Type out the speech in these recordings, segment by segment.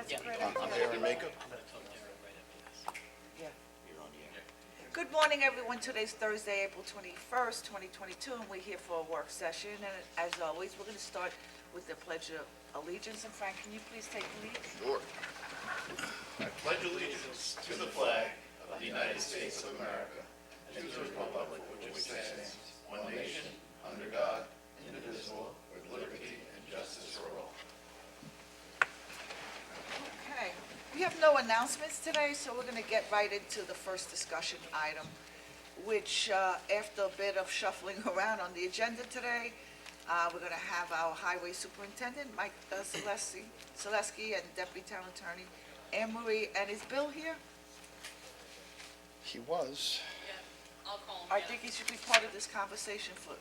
That's a Yeah. great I'm idea. there in makeup. I'm gonna talk to her right after this. Yeah. You're on the air. Good morning, everyone. Today's Thursday, April 21st, 2022, and we're here for a work session. And as always, we're going to start with the Pledge of Allegiance. And Frank, can you please take the lead? Sure. I pledge allegiance to the flag of the United States of America and to the republic for which it stands, one nation, under God, indivisible, with liberty and justice for all. Okay. We have no announcements today, so we're going to get right into the first discussion item, which, after a bit of shuffling around on the agenda today, we're going to have our Highway Superintendent, Mike Selesky, and Deputy Town Attorney Anne Marie. And is Bill here? He was. Yeah, I'll call him. I yeah. think he should be part of this conversation for,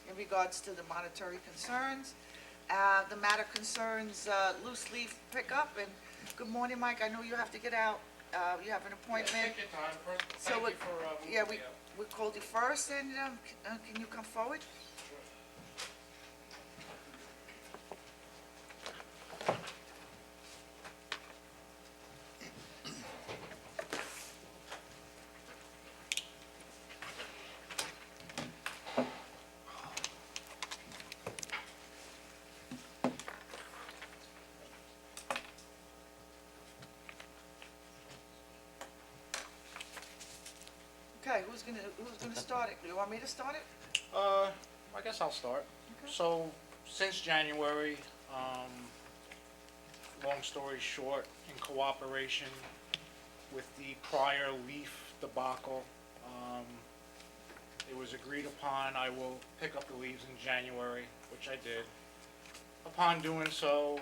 in regards to the monetary concerns. The matter concerns loose leaf pickup, and good morning, Mike, I know you have to get out, you have an appointment. Take your time first. So Thank we- you for moving Yeah, me up. we called you first, and can you come forward? Okay, who's gonna start it? Do you want me to start it? I guess I'll start. Okay. So, since January, long story short, in cooperation with the prior leaf debacle, it was agreed upon I will pick up the leaves in January, which I did. Upon doing so,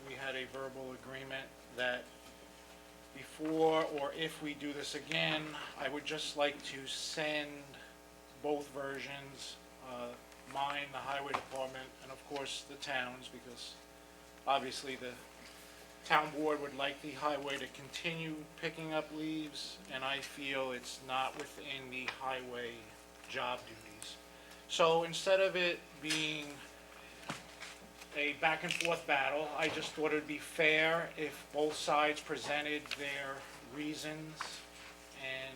we had a verbal agreement that before or if we do this again, I would just like to send both versions, mine, the highway department, and of course the towns, because obviously the town board would like the highway to continue picking up leaves, and I feel it's not within the highway job duties. So instead of it being a back and forth battle, I just thought it'd be fair if both sides presented their reasons and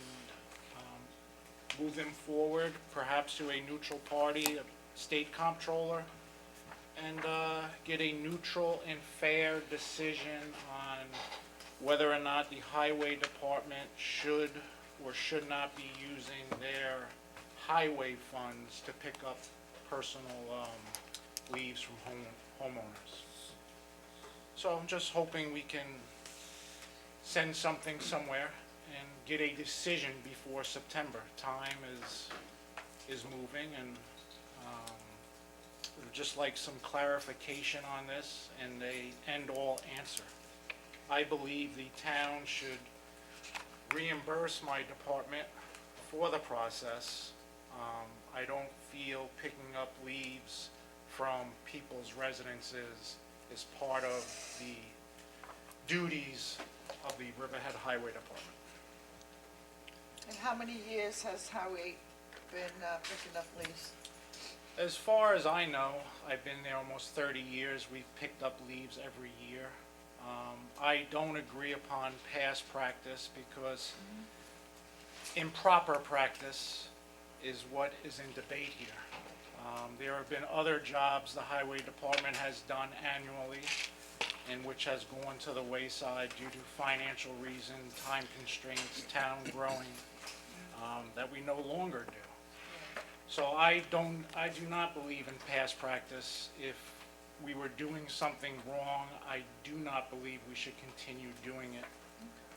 move them forward, perhaps to a neutral party, a state comptroller, and get a neutral and fair decision on whether or not the highway department should or should not be using their highway funds to pick up personal leaves from homeowners. So I'm just hoping we can send something somewhere and get a decision before September. Time is moving, and we'd just like some clarification on this and a end-all answer. I believe the town should reimburse my department for the process. I don't feel picking up leaves from people's residences is part of the duties of the Riverhead Highway Department. And how many years has Highway been picking up leaves? As far as I know, I've been there almost 30 years. We've picked up leaves every year. I don't agree upon past practice because improper practice is what is in debate here. There have been other jobs the highway department has done annually and which has gone to the wayside due to financial reasons, time constraints, town growing, that we no longer do. So I do not believe in past practice. If we were doing something wrong, I do not believe we should continue doing it.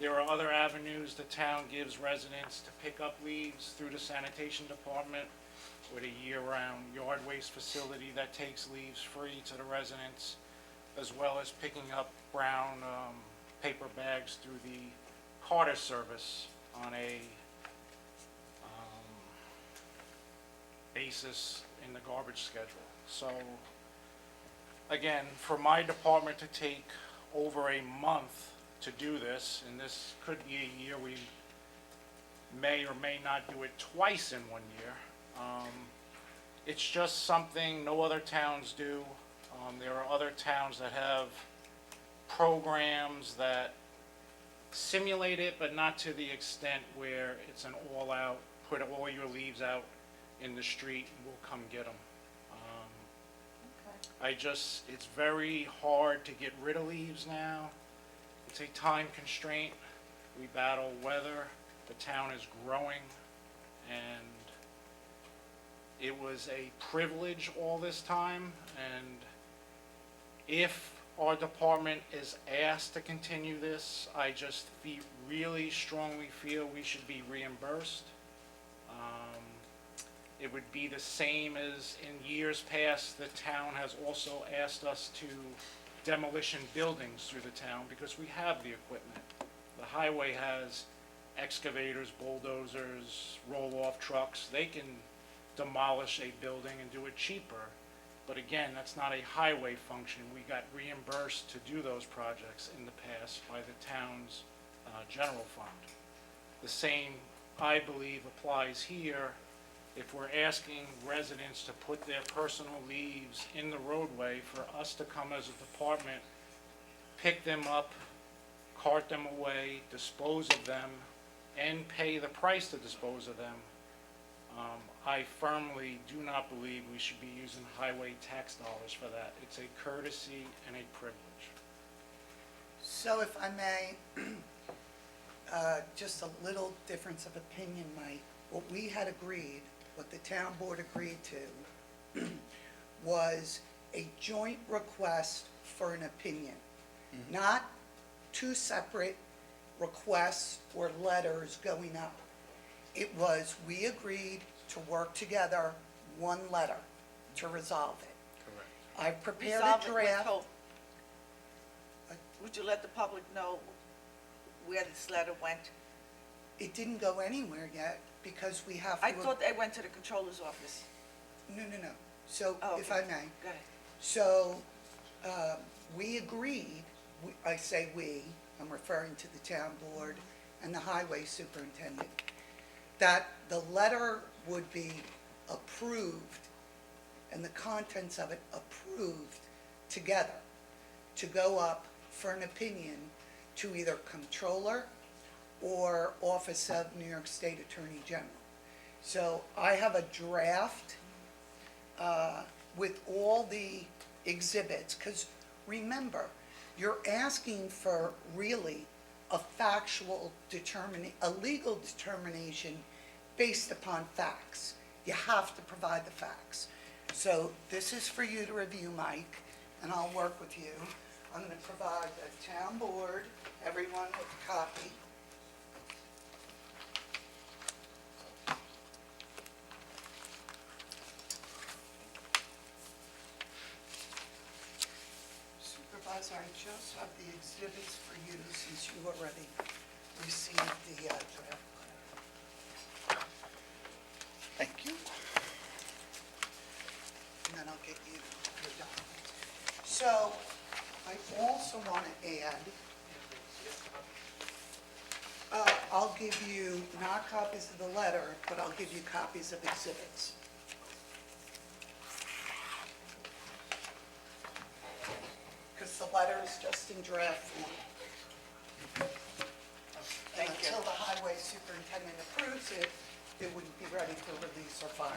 There are other avenues the town gives residents to pick up leaves through the sanitation department with a year-round yard waste facility that takes leaves free to the residents, as well as picking up brown paper bags through the Carter service on a basis in the garbage schedule. So, again, for my department to take over a month to do this, and this could be a year we may or may not do it twice in 1 year. It's just something no other towns do. There are other towns that have programs that simulate it, but not to the extent where it's an all-out, put all your leaves out in the street, and we'll come get them. It's very hard to get rid of leaves now. It's a time constraint. We battle weather. The town is growing, and it was a privilege all this time, and if our department is asked to continue this, I just really strongly feel we should be reimbursed. It would be the same as in years past, the town has also asked us to demolition buildings through the town because we have the equipment. The highway has excavators, bulldozers, roll-off trucks. They can demolish a building and do it cheaper. But again, that's not a highway function. We got reimbursed to do those projects in the past by the town's general fund. The same, I believe, applies here. If we're asking residents to put their personal leaves in the roadway, for us to come as a department, pick them up, cart them away, dispose of them, and pay the price to dispose of them, I firmly do not believe we should be using highway tax dollars for that. It's a courtesy and a privilege. So if I may, just a little difference of opinion, Mike. What we had agreed, what the town board agreed to, was a joint request for an opinion, not two separate requests or letters going up. It was, we agreed to work together, one letter to resolve it. Correct. I've prepared Resolve a it with draft. hope. Would you let the public know where this letter went? It didn't go anywhere yet because we have to. I thought they went to the controller's office. No. So Oh, if okay. I may. Go ahead. So, we agreed, I say we, I'm referring to the town board and the highway superintendent, that the letter would be approved and the contents of it approved together to go up for an opinion to either controller or Office of New York State Attorney General. So I have a draft with all the exhibits, because remember, you're asking for really a factual a legal determination based upon facts. You have to provide the facts. So this is for you to review, Mike, and I'll work with you. I'm going to provide the town board, everyone with a copy. Supervisor, I just have the exhibits for you since you already received the draft letter. Thank you. And then I'll get you your documents. So I also want to add, I'll give you not copies of the letter, but I'll give you copies of exhibits. Because the letter is just in draft form. And until the highway superintendent approves it, it wouldn't be ready for release or filing.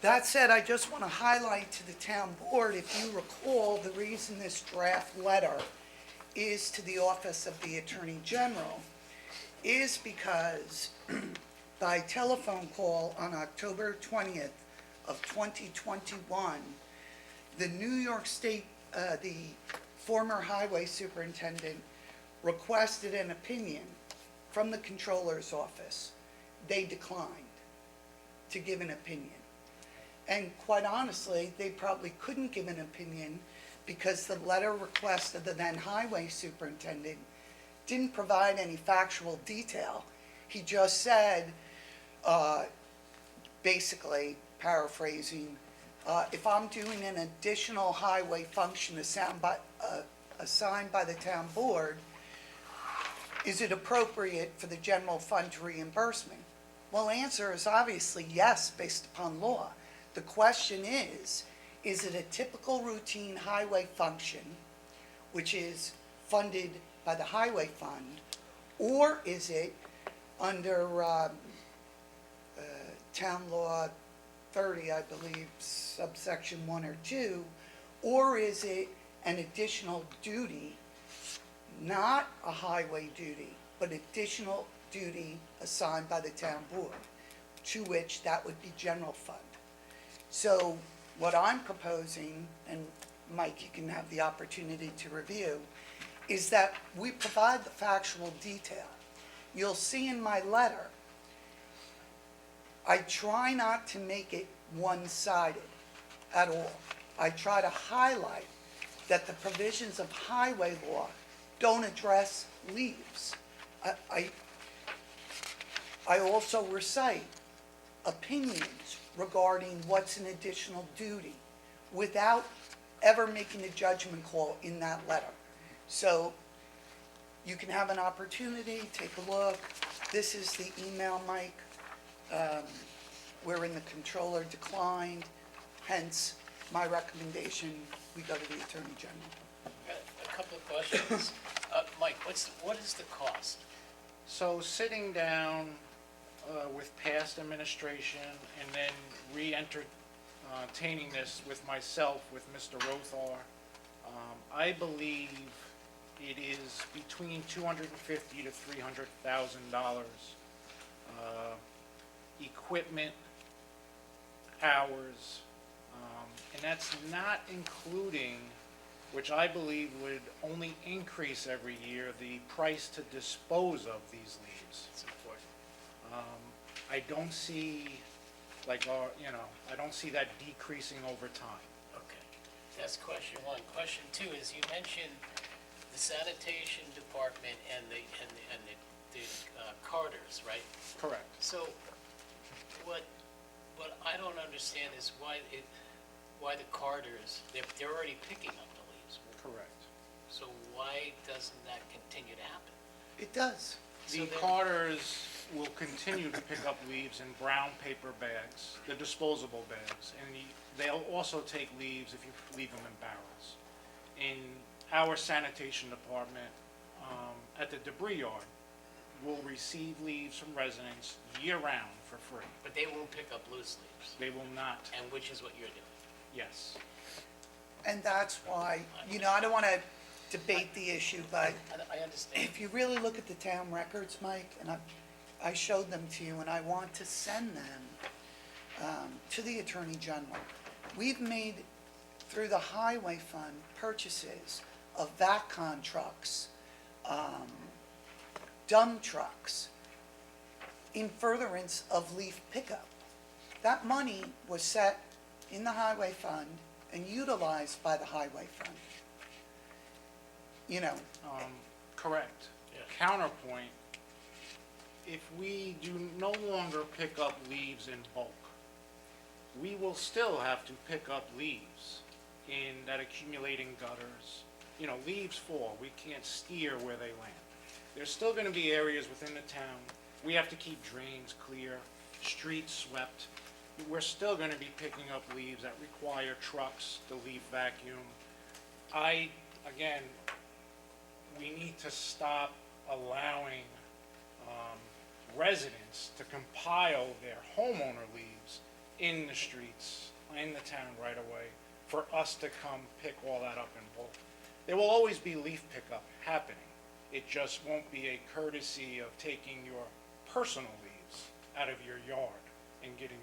That said, I just want to highlight to the town board, if you recall, the reason this draft letter is to the Office of the Attorney General is because by telephone call on October 20th of 2021, the New York State, the former highway superintendent requested an opinion from the controller's office. They declined to give an opinion. And quite honestly, they probably couldn't give an opinion because the letter request of the then highway superintendent didn't provide any factual detail. He just said, basically paraphrasing, if I'm doing an additional highway function assigned by the town board, is it appropriate for the general fund to reimburse me? Well, the answer is obviously yes, based upon law. The question is it a typical routine highway function which is funded by the highway fund? Or is it under Town Law 30, I believe, subsection 1 or 2? Or is it an additional duty, not a highway duty, but additional duty assigned by the town board, to which that would be general fund? So what I'm proposing, and Mike, you can have the opportunity to review, is that we provide the factual detail. You'll see in my letter, I try not to make it one-sided at all. I try to highlight that the provisions of highway law don't address leaves. I also recite opinions regarding what's an additional duty without ever making a judgment call in that letter. So you can have an opportunity, take a look. This is the email, Mike, wherein the controller declined, hence my recommendation, we go to the Attorney General. A couple of questions. Mike, what is the cost? So sitting down with past administration and then re-entertaining this with myself, with Mr. Rothar, I believe it is between $250,000 to $300,000. Equipment, hours, and that's not including, which I believe would only increase every year, the price to dispose of these leaves. It's important. I don't see, I don't see that decreasing over time. Okay. That's question one. Question two is, you mentioned the sanitation department and the carters, right? Correct. So what I don't understand is why the carters, they're already picking up the leaves. Correct. So why doesn't that continue to happen? It does. The So then- carters will continue to pick up leaves in brown paper bags, the disposable bags, and they'll also take leaves if you leave them in barrels. In our sanitation department, at the debris yard, will receive leaves from residents year-round for free. But they won't pick up loose leaves, They will not, and which is what you're doing. yes. And that's why, I don't want to debate the issue, but I understand. if you really look at the town records, Mike, and I showed them to you, and I want to send them to the Attorney General. We've made, through the Highway Fund, purchases of VACCON trucks, dump trucks, in furtherance of leaf pickup. That money was set in the Highway Fund and utilized by the Highway Fund. Correct. Yeah. Counterpoint, if we do no longer pick up leaves in bulk, we will still have to pick up leaves in that accumulating gutters. Leaves fall, we can't steer where they land. There's still gonna be areas within the town, we have to keep drains clear, streets swept. We're still gonna be picking up leaves that require trucks to leaf vacuum. Again, we need to stop allowing residents to compile their homeowner leaves in the streets, in the town right away, for us to come pick all that up in bulk. There will always be leaf pickup happening. It just won't be a courtesy of taking your personal leaves out of your yard and getting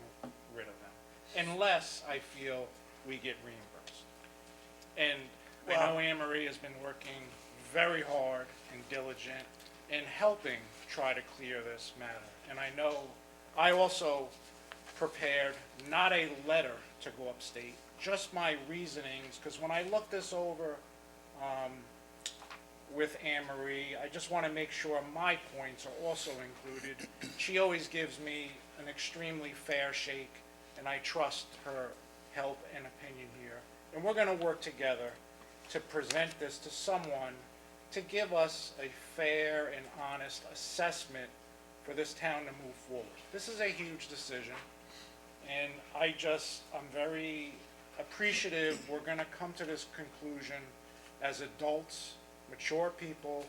rid of them, unless I feel we get reimbursed. And I know Anne Marie has been working very hard and diligent in helping try to clear this matter. And I know I also prepared not a letter to go upstate, just my reasonings, because when I looked this over with Anne Marie, I just want to make sure my points are also included. She always gives me an extremely fair shake, and I trust her help and opinion here. And we're going to work together to present this to someone to give us a fair and honest assessment for this town to move forward. This is a huge decision, and I'm very appreciative we're going to come to this conclusion as adults, mature people,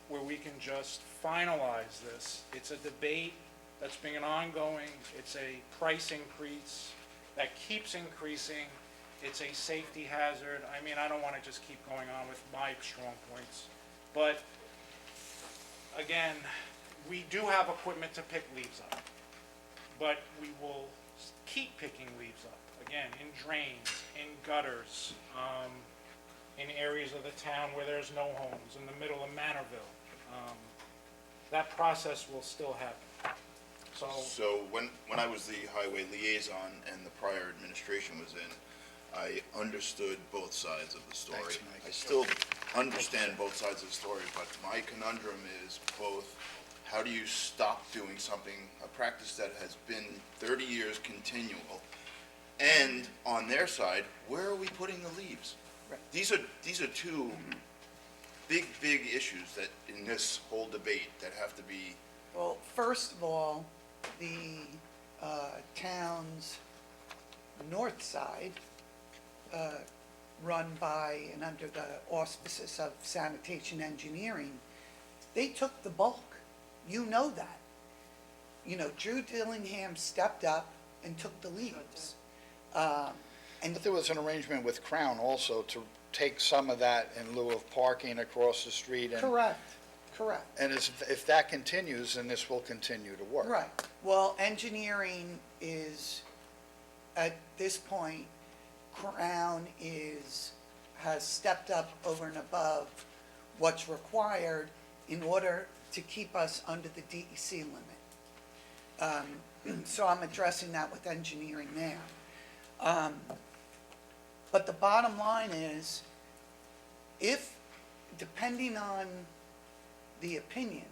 where we can just finalize this. It's a debate that's been ongoing. It's a price increase that keeps increasing. It's a safety hazard. I mean, I don't want to just keep going on with my strong points. But again, we do have equipment to pick leaves up, but we will keep picking leaves up. Again, in drains, in gutters, in areas of the town where there's no homes, in the middle of Manorville. That process will still happen. So when I was the highway liaison and the prior administration was in, I understood both sides of the story. Thanks, Mike. I still understand both sides of the story, but my conundrum is both, how do you stop doing something, a practice that has been 30 years continual? And on their side, where are we putting the leaves? Right. These are two big issues that, in this whole debate, that have to be, Well, first of all, the town's north side, run by and under the auspices of sanitation engineering, they took the bulk. You know that. You know, Drew Dillingham stepped up and took the leads. And But there was an arrangement with Crown also to take some of that in lieu of parking across the street. correct. And if that continues, then this will continue to work. Right. Well, engineering is, at this point, Crown has stepped up over and above what's required in order to keep us under the DEC limit. So I'm addressing that with engineering now. But the bottom line is, if, depending on the opinion,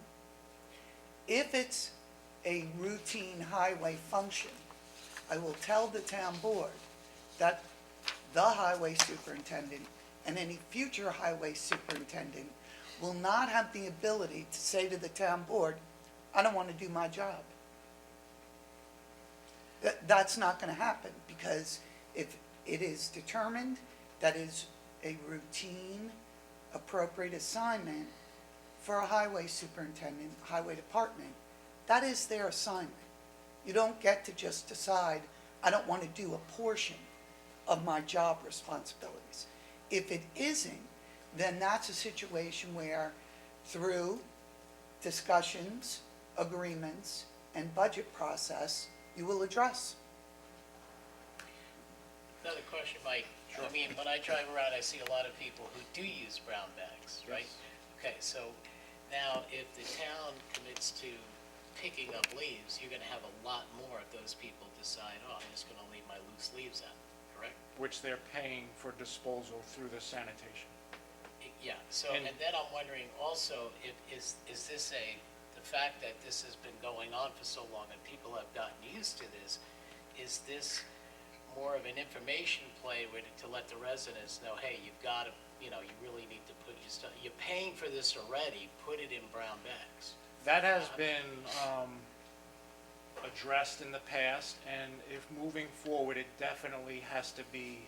if it's a routine highway function, I will tell the town board that the highway superintendent and any future highway superintendent will not have the ability to say to the town board, I don't want to do my job. That's not going to happen, because if it is determined that is a routine, appropriate assignment for a highway superintendent, highway department, that is their assignment. You don't get to just decide, I don't want to do a portion of my job responsibilities. If it isn't, then that's a situation where, through discussions, agreements, and budget process, you will address. Another question, Mike. I mean, when I drive around, I see a lot of people who do use brown bags, right? Okay, so now if the town commits to picking up leaves, you're gonna have a lot more of those people decide, oh, I'm just gonna leave my loose leaves out, correct? Which they're paying for disposal through the sanitation. Yeah, so, And- and then I'm wondering also, if, is this the fact that this has been going on for so long and people have gotten used to this, is this more of an information play to let the residents know, hey, you've got to, you really need to put your stuff, you're paying for this already, put it in brown bags. That has been addressed in the past, and if moving forward, it definitely has to be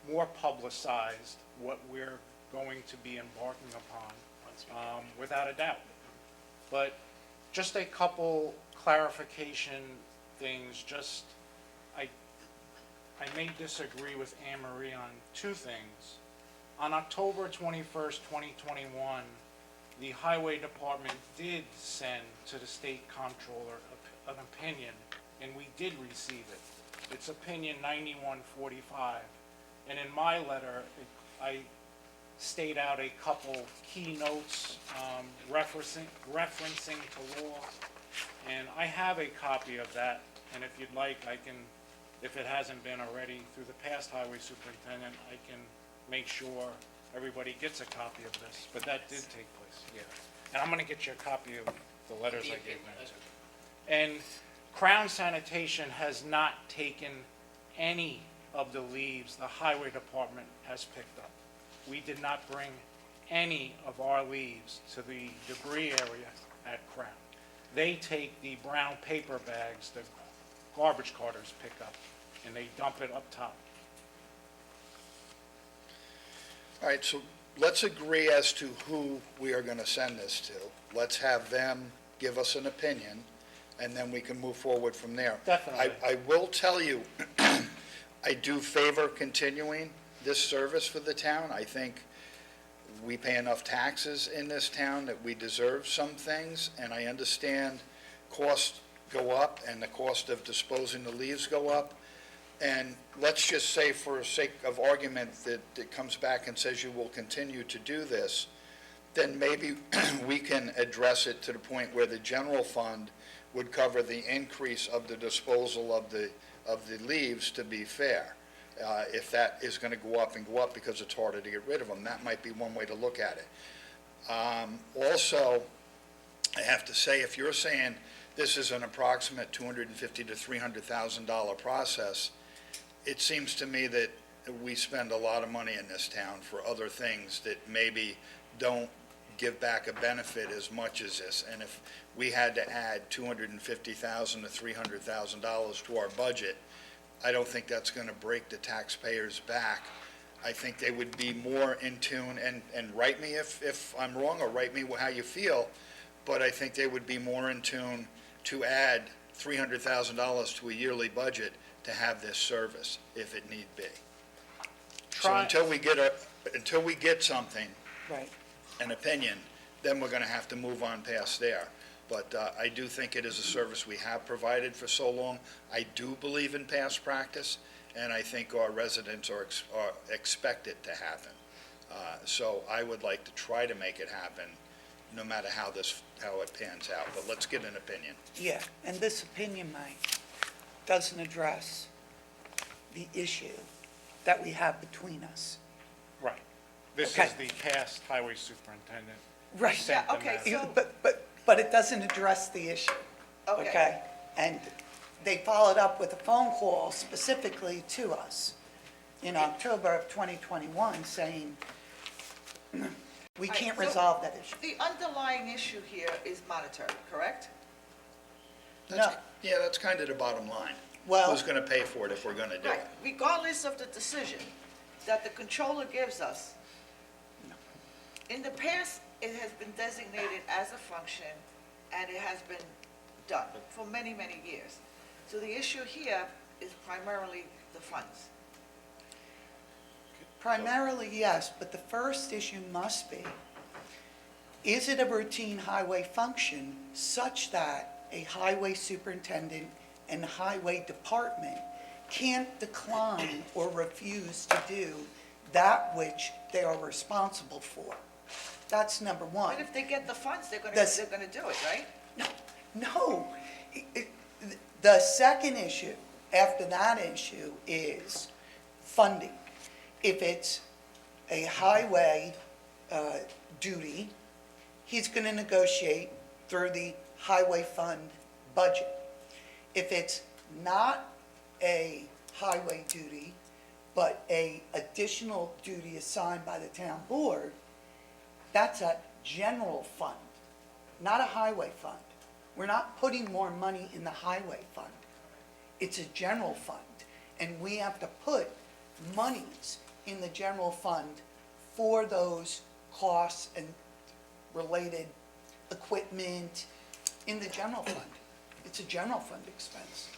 more publicized, what we're going to be embarking upon, Once we- without a doubt. But just a couple clarification things, I may disagree with Anne Marie on two things. On October 21st, 2021, the Highway Department did send to the state comptroller an opinion, and we did receive it. It's opinion 9145. And in my letter, I state out a couple key notes referencing to law. And I have a copy of that, and if you'd like, I can, if it hasn't been already through the past highway superintendent, I can make sure everybody gets a copy of this, but that did take place, yeah. And I'm gonna get you a copy of the letters I gave them to. And Crown Sanitation has not taken any of the leaves the highway department has picked up. We did not bring any of our leaves to the debris area at Crown. They take the brown paper bags the garbage carters pick up, and they dump it up top. All right, so let's agree as to who we are going to send this to. Let's have them give us an opinion, and then we can move forward from there. Definitely. I will tell you, I do favor continuing this service for the town. I think we pay enough taxes in this town that we deserve some things, and I understand costs go up and the cost of disposing the leaves go up. And let's just say, for sake of argument, that it comes back and says you will continue to do this, then maybe we can address it to the point where the general fund would cover the increase of the disposal of the leaves, to be fair. If that is going to go up and go up because it's harder to get rid of them, that might be one way to look at it. Also, I have to say, if you're saying this is an approximate $250,000 to $300,000 process, it seems to me that we spend a lot of money in this town for other things that maybe don't give back a benefit as much as this. And if we had to add $250,000 to $300,000 to our budget, I don't think that's going to break the taxpayers' back. I think they would be more in tune, and write me if I'm wrong, or write me how you feel, but I think they would be more in tune to add $300,000 to a yearly budget to have this service, if it need be. So Try- until we get something, Right. an opinion, then we're going to have to move on past there. But I do think it is a service we have provided for so long. I do believe in past practice, and I think our residents expect it to happen. So I would like to try to make it happen, no matter how it pans out. But let's get an opinion. Yeah, and this opinion, Mike, doesn't address the issue that we have between us. Right. This Okay. is the past highway superintendent. Right. sent Yeah, them okay, that. so- But it doesn't address the issue, okay? And they followed up with a phone call specifically to us in October of 2021, saying, we can't So- resolve that issue. The underlying issue here is monetary, correct? No, Yeah, that's kind of the bottom line. Well- Who's going to pay for it if we're going to do Right, it? regardless of the decision that the controller gives us. In the past, it has been designated as a function, and it has been done for many, many years. So the issue here is primarily the funds. primarily, yes, but the first issue must be, is it a routine highway function such that a highway superintendent and highway department can't decline or refuse to do that which they are responsible for? That's number one. But if they get the funds, they're gonna That's- do it, right? No. The second issue, after that issue, is funding. If it's a highway duty, he's going to negotiate through the highway fund budget. If it's not a highway duty, but a additional duty assigned by the town board, that's a general fund, not a highway fund. We're not putting more money in the highway fund. It's a general fund, and we have to put monies in the general fund for those costs and related equipment in the general fund. It's a general fund expense.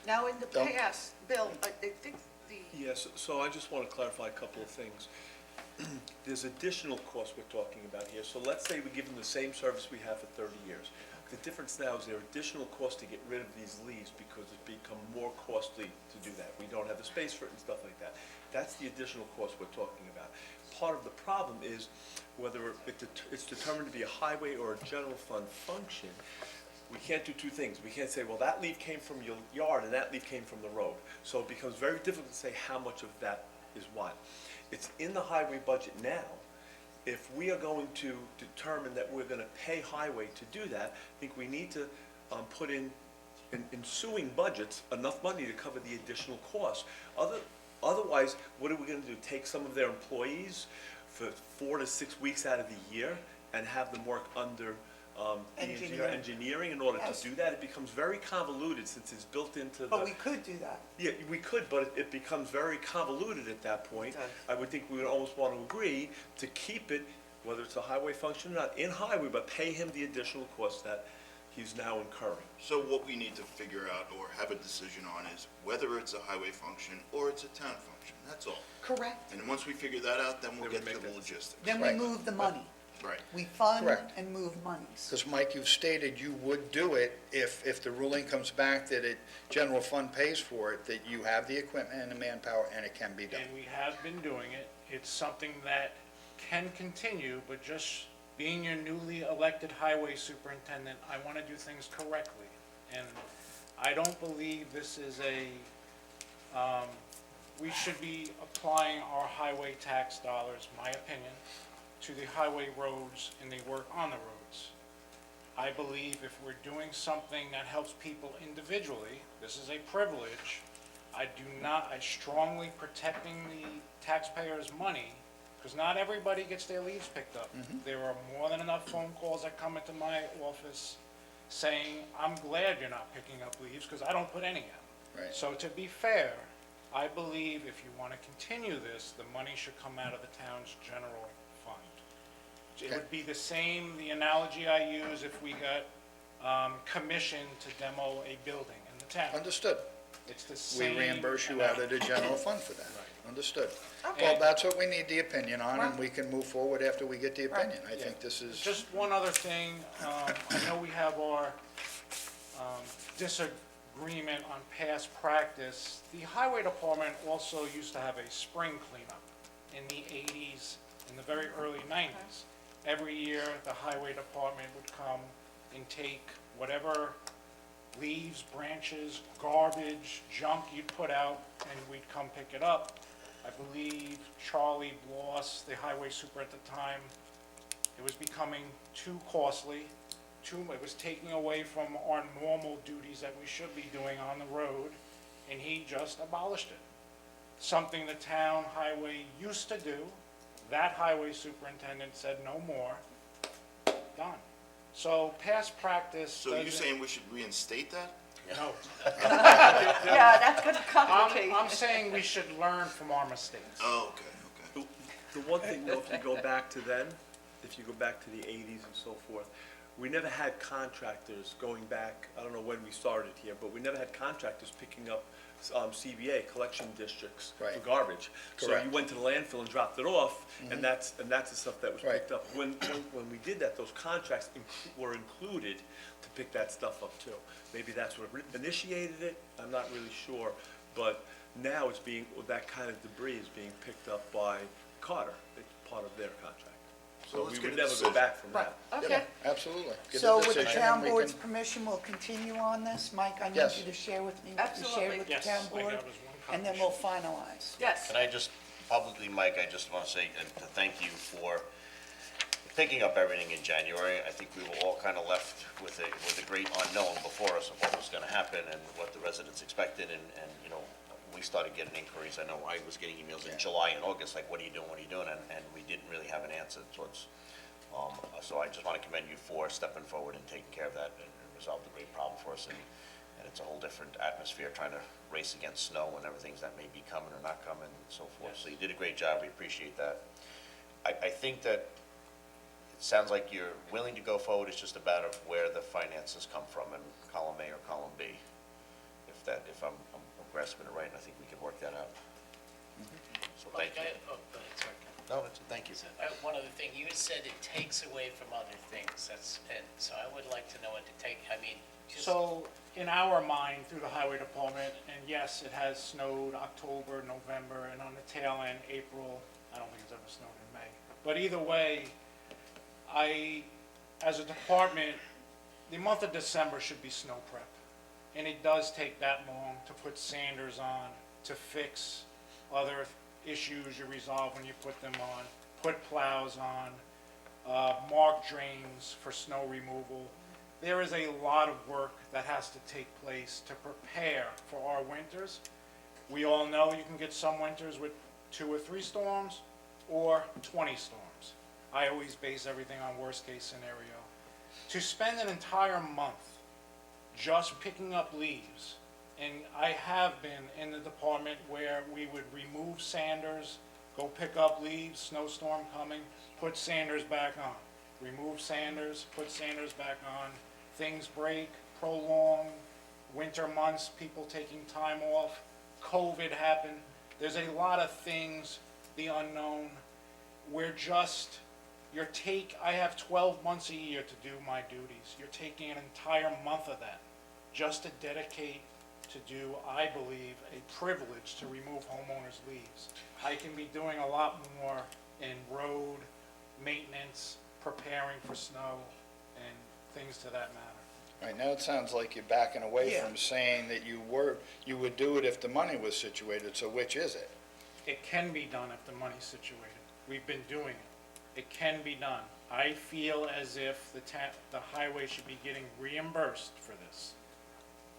Now, in the Don't- past, Bill, I think the, Yes, so I just want to clarify a couple of things. There's additional costs we're talking about here. So let's say we give them the same service we have for 30 years. The difference now is there are additional costs to get rid of these leaves because it's become more costly to do that. We don't have the space for it and stuff like that. That's the additional cost we're talking about. Part of the problem is whether it's determined to be a highway or a general fund function. We can't do two things. We can't say, well, that leaf came from your yard and that leaf came from the road. So it becomes very difficult to say how much of that is what. It's in the highway budget now. If we are going to determine that we're going to pay highway to do that, I think we need to put in ensuing budgets enough money to cover the additional costs. Otherwise, what are we going to do? Take some of their employees for 4 to 6 weeks out of the year and have them work under engineering in order Yes. to do that. It becomes very convoluted since it's built into But the, we could do that. yeah, we could, but it becomes very convoluted at that point. It does. I would think we would almost want to agree to keep it, whether it's a highway function or not, in highway, but pay him the additional cost that he's now incurring. So what we need to figure out or have a decision on is whether it's a highway function or it's a town function, that's all. Correct. And once we figure that out, then we'll Then we get make to the that- logistics. Then we Right. move the money. Right. We fund Correct. and move monies. Because, Mike, you've stated you would do it if the ruling comes back that it, general fund pays for it, that you have the equipment and the manpower, and it can be done. And we have been doing it. It's something that can continue, but just being your newly elected highway superintendent, I want to do things correctly. And I don't believe this is we should be applying our highway tax dollars, my opinion, to the highway roads and the work on the roads. I believe if we're doing something that helps people individually, this is a privilege. I strongly protecting the taxpayers' money, because not everybody gets their leaves picked up. There are more than enough phone calls that come into my office saying, I'm glad you're not picking up leaves, because I don't put any out. Right. So to be fair, I believe if you want to continue this, the money should come out of the town's general fund. It Okay. would be the same, the analogy I use if we got commissioned to demo a building in the town. Understood. It's the We same. reimburse you out of the amount. general fund for that. Right. Understood. Okay. Well, that's what we need the opinion on, and Right. we can move forward after we get the Right. opinion. I think this is, Just one other thing, I know we have our disagreement on past practice. The highway department also used to have a spring cleanup in the 80s, in the very early 90s. Every year, the highway department would come and take whatever leaves, branches, garbage, junk you'd put out, and we'd come pick it up. I believe Charlie Bloss, the highway super at the time, it was becoming too costly, it was taking away from our normal duties that we should be doing on the road, and he just abolished it. Something the town highway used to do, that highway superintendent said no more, done. So past practice So you're doesn't- saying we should reinstate that? No. Yeah, that's gonna complicate. I'm saying we should learn from our mistakes. Oh, okay. The one thing though, if you go back to then, if you go back to the 80s and so forth, we never had contractors going back, I don't know when we started here, but we never had contractors picking up CBA, collection districts for Right. garbage. So Correct. you went to the landfill and dropped it off, and that's the stuff that was Right. picked up. When we did that, those contracts were included to pick that stuff up too. Maybe that's what initiated it, I'm not really sure, but now it's that kind of debris is being picked up by Carter, it's part of their contract. So So let's we get would a never go decision. back from Right, that. okay. absolutely. Get a So with the decision town and we board's can- permission, we'll continue on this. Mike, I need Yes. you to share with me what you Absolutely. shared with the Yes, town I board, got was one and then copy. we'll finalize. Yes. Can I just publicly, Mike, I just want to say to thank you for picking up everything in January. I think we were all kind of left with a great unknown before us of what was going to happen and what the residents expected, and, you know, we started getting inquiries. I know I was getting emails in July and August, like, what are you doing? And we didn't really have an answer towards, so I just want to commend you for stepping forward and taking care of that, and it resolved a great problem for us, and it's a whole different atmosphere trying to race against snow and everything that may be coming or not coming and so forth. So you did a great job, we appreciate that. I think that it sounds like you're willing to go forward, it's just a matter of where the finances come from in column A or column B. If I'm grasping it right, and I think we can work that out. So thank you. Oh, go ahead, sorry. No, thank you. One other thing, you said it takes away from other things, and so I would like to know what to take, I mean, just. So, in our mind, through the highway department, and yes, it has snowed October, November, and on the tail end, April, I don't think it's ever snowed in May. But either way, as a department, the month of December should be snow prep. And it does take that long to put sanders on, to fix other issues you resolve when you put them on, put plows on, mark drains for snow removal. There is a lot of work that has to take place to prepare for our winters. We all know you can get some winters with 2 or 3 storms or 20 storms. I always base everything on worst case scenario. To spend an entire month just picking up leaves, and I have been in the department where we would remove sanders, go pick up leaves, snowstorm coming, put sanders back on. Remove sanders, put sanders back on. Things break, prolong, winter months, people taking time off, COVID happened. There's a lot of things, the unknown. I have 12 months a year to do my duties. You're taking an entire month of that just to dedicate to do, I believe, a privilege to remove homeowners' leaves. I can be doing a lot more in road maintenance, preparing for snow, and things to that matter. Right now, it sounds like you're backing away Yeah. from saying that you would do it if the money was situated, so which is it? It can be done if the money's situated. We've been doing it. It can be done. I feel as if the highway should be getting reimbursed for this.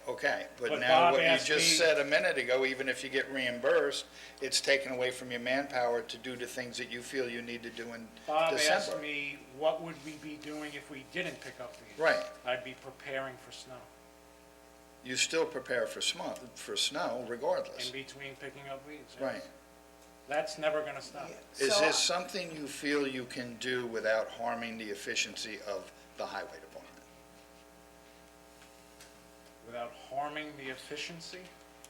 Okay, but But now Bob what you asked just me- said a minute ago, even if you get reimbursed, it's taken away from your manpower to do the things that you feel you need to do in Bob asked December. me, what would we be doing if we didn't pick up leaves? Right. I'd be preparing for snow, You still prepare for snow in regardless. between picking up leaves. yes. Right. That's never gonna stop. Yeah. Is So, this something you feel you can do without harming the efficiency of the highway department? Without harming the efficiency?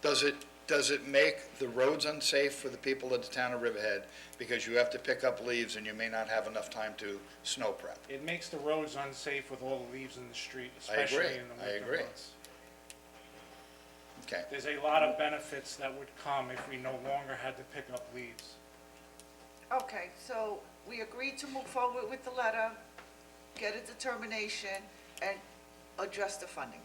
Does it make the roads unsafe for the people of the town of Riverhead because you have to pick up leaves and you may not have enough time to snow prep? It makes the roads unsafe with all the leaves in the street, I agree. especially in the I winter agree. months. Okay, There's a lot of benefits that would come if we no longer had to pick up leaves. Okay, so we agreed to move forward with the letter, get a determination, and address the funding,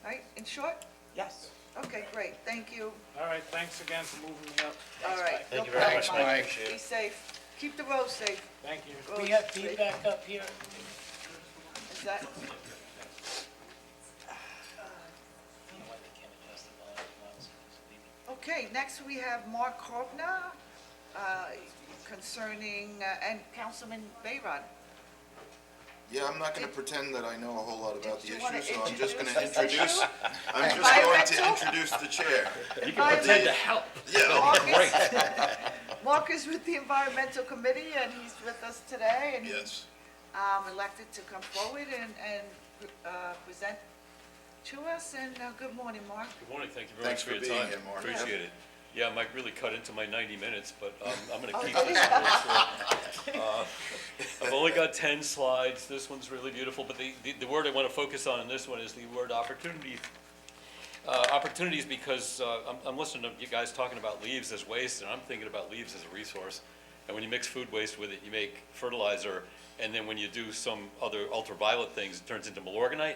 right? In short? yes. Okay, great, thank you. All right, thanks again for moving me up. All right. Thank you no very problem, much, Mike. Be safe. Keep the roads safe. Thank you. We have feedback up here? Is that, Why they can't adjust the volume once, leave it. okay, next we have Mark Kovner, concerning, and Councilman Bayrod. Yeah, I'm not gonna pretend that I know a whole lot about the Did you wanna issue, so I'm just gonna introduce the issue? I'm just going to Environmental? introduce the chair. You can pretend to help. Yeah, Mark is with the Environmental Committee, and he's with us today, and he's yes. elected to come forward and present to us, and good morning, Mark. Good morning, thank you very Thanks much for for your being time. here, Mark. Appreciate it. Yeah, Mike really cut into my 90 minutes, but I'm going to keep Oh, this real short. I've only got 10 slides. This one's really beautiful, but the word I want to focus on in this one is the word opportunity. Opportunities, because I'm listening to you guys talking about leaves as waste, and I'm thinking about leaves as a resource. And when you mix food waste with it, you make fertilizer, and then when you do some other ultraviolet things, it turns into Milorganite.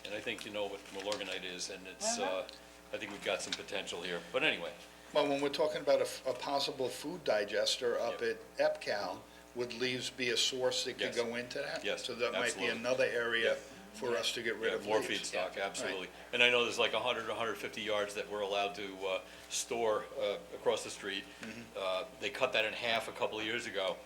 And I think you know what Milorganite is, and it's, I think we've got some potential here. But anyway, well, when we're talking about a possible food digester up Yep. at EPCAL, would leaves be a source that could Yes. go into that? Yes, So that might be absolutely. another area Yep. for us to get rid yeah, of more leaves. feedstock, absolutely. And I know there's like 100, 150 yards that we're allowed to store across the street. They cut that in half a couple of years ago,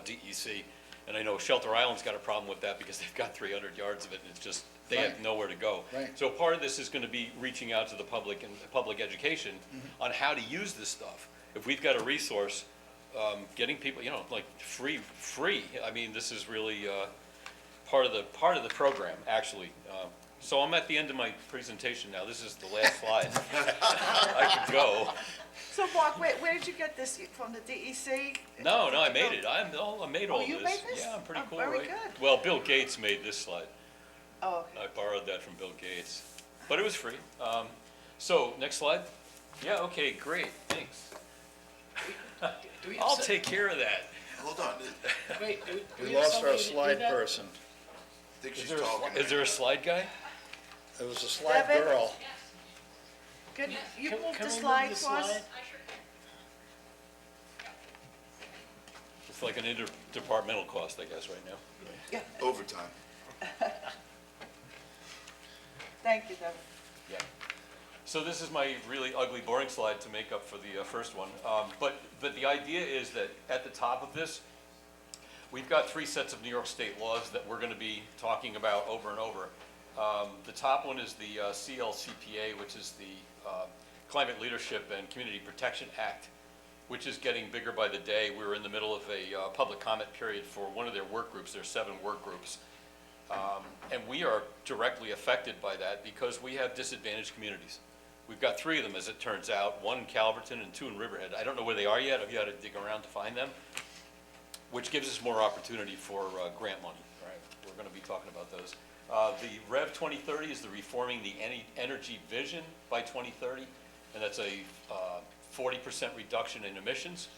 DEC. And I know Shelter Island's got a problem with that because they've got 300 yards of it, and it's just, they have Right. nowhere to go. Right. So part of this is gonna be reaching out to the public and public education on how to use this stuff. If we've got a resource, getting people, you know, like free, I mean, this is really part of the program, actually. So I'm at the end of my presentation now. This is the last slide. I could go. So Mark, where did you get this, from the DEC? No, I made it. I made all Oh, this. you made this? Yeah, I'm pretty Oh, cool, very right? good. Well, Bill Gates made this slide. Oh, okay. I borrowed that from Bill Gates, but it was free. So, next slide. Yeah, okay, great, thanks. Do we have I'll some- take care of that. Hold on, Wait, do We have lost our somebody to do slide that? person. I think Is she's there talking. is there a slide guy? It was a slide Devin? girl. Good, you Can- moved can the we move slide the for us? slide? It's like an interdepartmental cost, I guess, right now. Overtime. Thank you, Devin. Yeah. So this is my really ugly, boring slide to make up for the first one. But the idea is that at the top of this, we've got 3 sets of New York State laws that we're going to be talking about over and over. The top one is the CLCPA, which is the Climate Leadership and Community Protection Act, which is getting bigger by the day. We're in the middle of a public comment period for one of their work groups. There's 7 work groups. And we are directly affected by that because we have disadvantaged communities. We've got 3 of them, as it turns out, 1 in Calverton and 2 in Riverhead. I don't know where they are yet. I've got to dig around to find them, which gives us more opportunity for grant money. All right, we're going to be talking about those. The Rev 2030 is the Reforming the Energy Vision by 2030, and that's a 40% reduction in emissions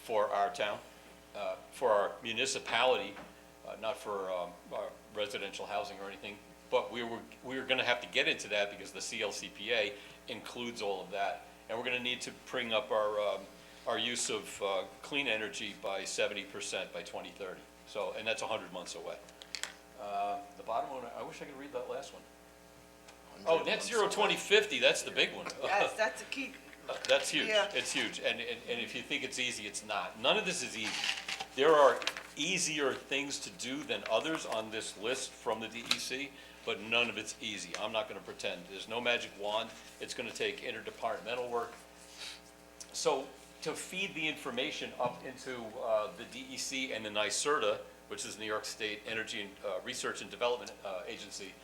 for our town, for our municipality, not for our residential housing or anything. But we were going to have to get into that because the CLCPA includes all of that, and we're going to need to bring up our use of clean energy by 70% by 2030. So, and that's 100 months away. The bottom one, I wish I could read that last one. Oh, net zero 2050, that's the big one. Yes, that's a key. That's huge. Yeah. It's huge. And if you think it's easy, it's not. None of this is easy. There are easier things to do than others on this list from the DEC, but none of it's easy. I'm not going to pretend. There's no magic wand. It's going to take interdepartmental work. So to feed the information up into the DEC and the NYSERDA, which is New York State Energy and Research and Development Agency,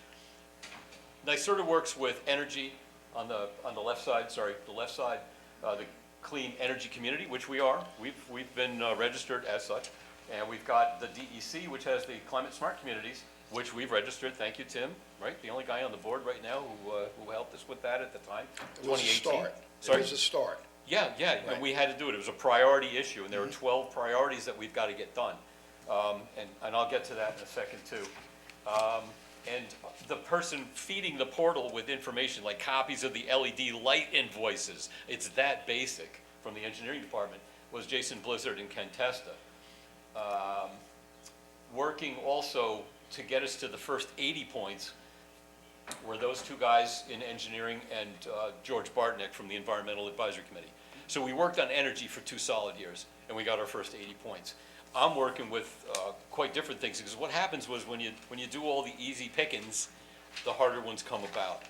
NYSERDA works with energy on the left side, the Clean Energy Community, which we are. We've been registered as such. And we've got the DEC, which has the Climate Smart Communities, which we've registered. Thank you, Tim, right? The only guy on the board right now who helped us with that at the time, It was a 2018. start. Sorry? It was a start. Yeah, Right. and we had to do it. It was a priority issue, and there were 12 priorities that we've got to get done. And I'll get to that in a second, too. And the person feeding the portal with information, like copies of the LED light invoices, it's that basic from the engineering department, was Jason Blizzard and Ken Testa. Working also to get us to the first 80 points were those 2 guys in engineering and George Bartnick from the Environmental Advisory Committee. So we worked on energy for 2 solid years, and we got our first 80 points. I'm working with quite different things, because what happens was when you do all the easy pickings, the harder ones come about.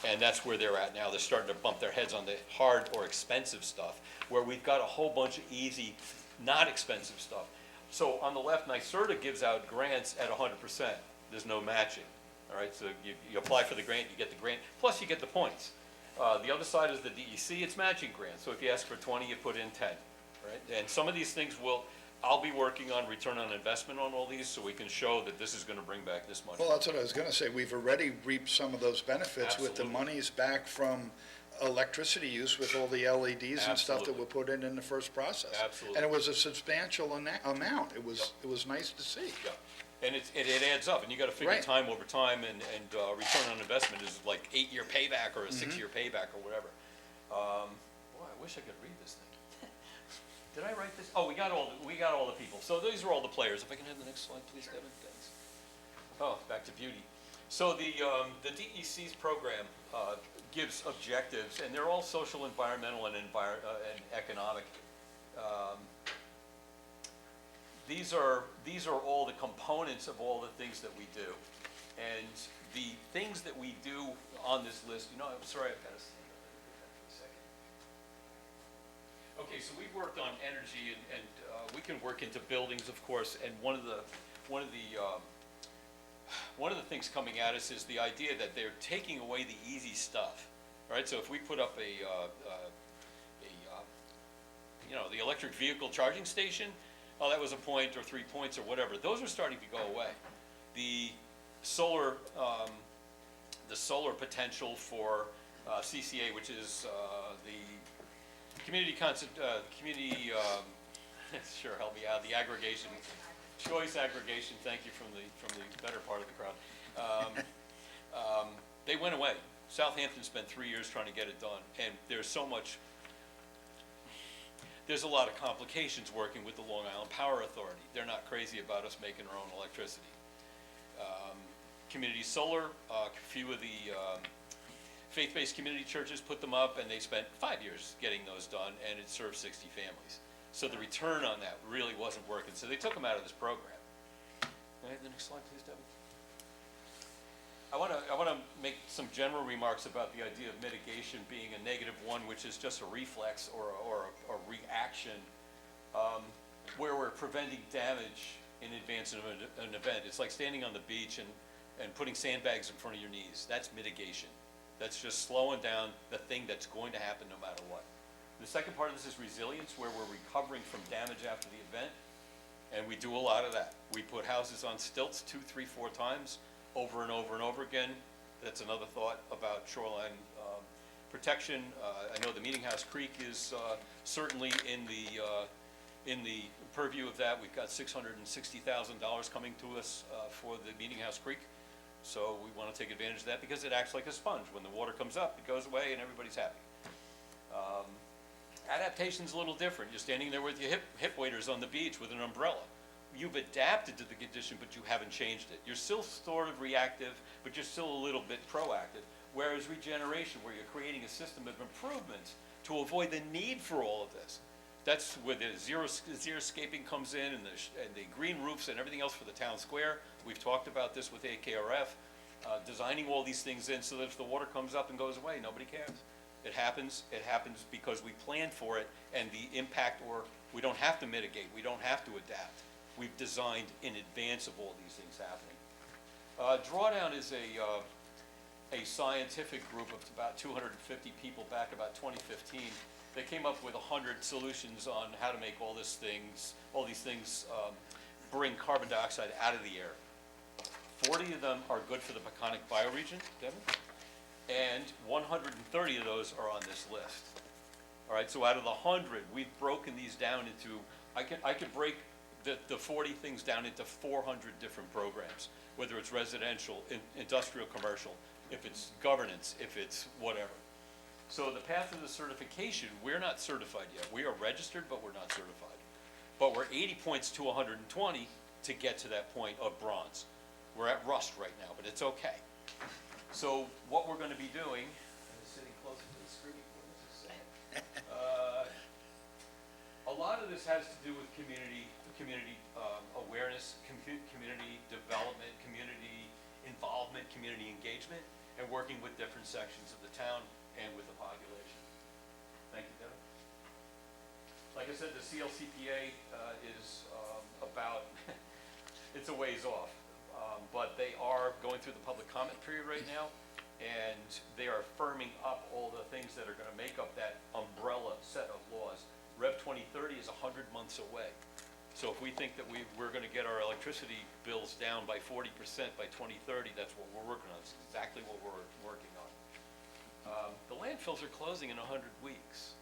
And that's where they're at now. They're starting to bump their heads on the hard or expensive stuff, where we've got a whole bunch of easy, not expensive stuff. So on the left, NYSERDA gives out grants at 100%. There's no matching. All right, so you apply for the grant, you get the grant, plus you get the points. The other side is the DEC, it's matching grants. So if you ask for 20, you put in 10, right? And some of these things I'll be working on return on investment on all these, so we can show that this is going to bring back this money. Well, that's what I was going to say. We've already reaped some of those benefits with the Absolutely. monies back from electricity use with all the LEDs and stuff that Absolutely. were put in the first process. Absolutely. And it was a substantial amount. It was nice to see. Yeah, and it adds up, and you got to figure Right. time over time, and return on investment is like 8-year payback or a 6-year payback or whatever. Boy, I wish I could read this thing. Did I write this? Oh, we got all the people. So these are all the players. If I can have the next slide, please, Devin. Thanks. Oh, back to beauty. So the DEC's program gives objectives, and they're all social, environmental, and economic. These are all the components of all the things that we do. And the things that we do on this list, I'm sorry, I've got to stand up for a second. Okay, so we've worked on energy, and we can work into buildings, of course, and one of the things coming at us is the idea that they're taking away the easy stuff, right? So if we put up the electric vehicle charging station, oh, that was a point or 3 points or whatever. Those are starting to go away. The solar potential for CCA, which is the community sure, help me out, the aggregation, choice aggregation, thank you from the better part of the crowd. They went away. Southampton spent 3 years trying to get it done, and there's a lot of complications working with the Long Island Power Authority. They're not crazy about us making our own electricity. Community solar, a few of the faith-based community churches put them up, and they spent 5 years getting those done, and it served 60 families. So the return on that really wasn't working, so they took them out of this program. the next slide, please, Debbie. I want to make some general remarks about the idea of mitigation being a negative one, which is just a reflex or a reaction, where we're preventing damage in advance of an event. It's like standing on the beach and putting sandbags in front of your knees. That's mitigation. That's just slowing down the thing that's going to happen no matter what. The second part of this is resilience, where we're recovering from damage after the event, and we do a lot of that. We put houses on stilts 2, 3, 4 times, over and over and over again. That's another thought about shoreline protection. I know the Meeting House Creek is certainly in the purview of that. We've got $660,000 coming to us for the Meeting House Creek. So we want to take advantage of that because it acts like a sponge. When the water comes up, it goes away and everybody's happy. Adaptation's a little different. You're standing there with your hip waders on the beach with an umbrella. You've adapted to the condition, but you haven't changed it. You're still sort of reactive, but you're still a little bit proactive. Whereas regeneration, where you're creating a system of improvements to avoid the need for all of this. That's where the xeriscaping comes in, and the green roofs and everything else for the town square. We've talked about this with AKRF, designing all these things in so that if the water comes up and goes away, nobody cares. It happens because we planned for it, and the impact, or we don't have to mitigate, we don't have to adapt. We've designed in advance of all these things happening. Drawdown is a scientific group of about 250 people back about 2015. They came up with 100 solutions on how to make all these things bring carbon dioxide out of the air. 40 of them are good for the Peconic bioregion, Devin, and 130 of those are on this list. All right, so out of the 100, we've broken these down into, I could break the 40 things down into 400 different programs, whether it's residential, industrial, commercial, if it's governance, if it's whatever. So the path of the certification, we're not certified yet. We are registered, but we're not certified. But we're 80 points to 120 to get to that point of bronze. We're at rust right now, but it's okay. So what we're going to be doing, I'm sitting closer to the screen, what does it say? A lot of this has to do with community awareness, community development, community involvement, community engagement, and working with different sections of the town and with the population. Thank you, Devin. Like I said, the CLCPA is about, it's a ways off, but they are going through the public comment period right now, and they are firming up all the things that are going to make up that umbrella set of laws. Rev 2030 is 100 months away. So if we think that we're going to get our electricity bills down by 40% by 2030, that's what we're working on. It's exactly what we're working on. The landfills are closing in 100 weeks.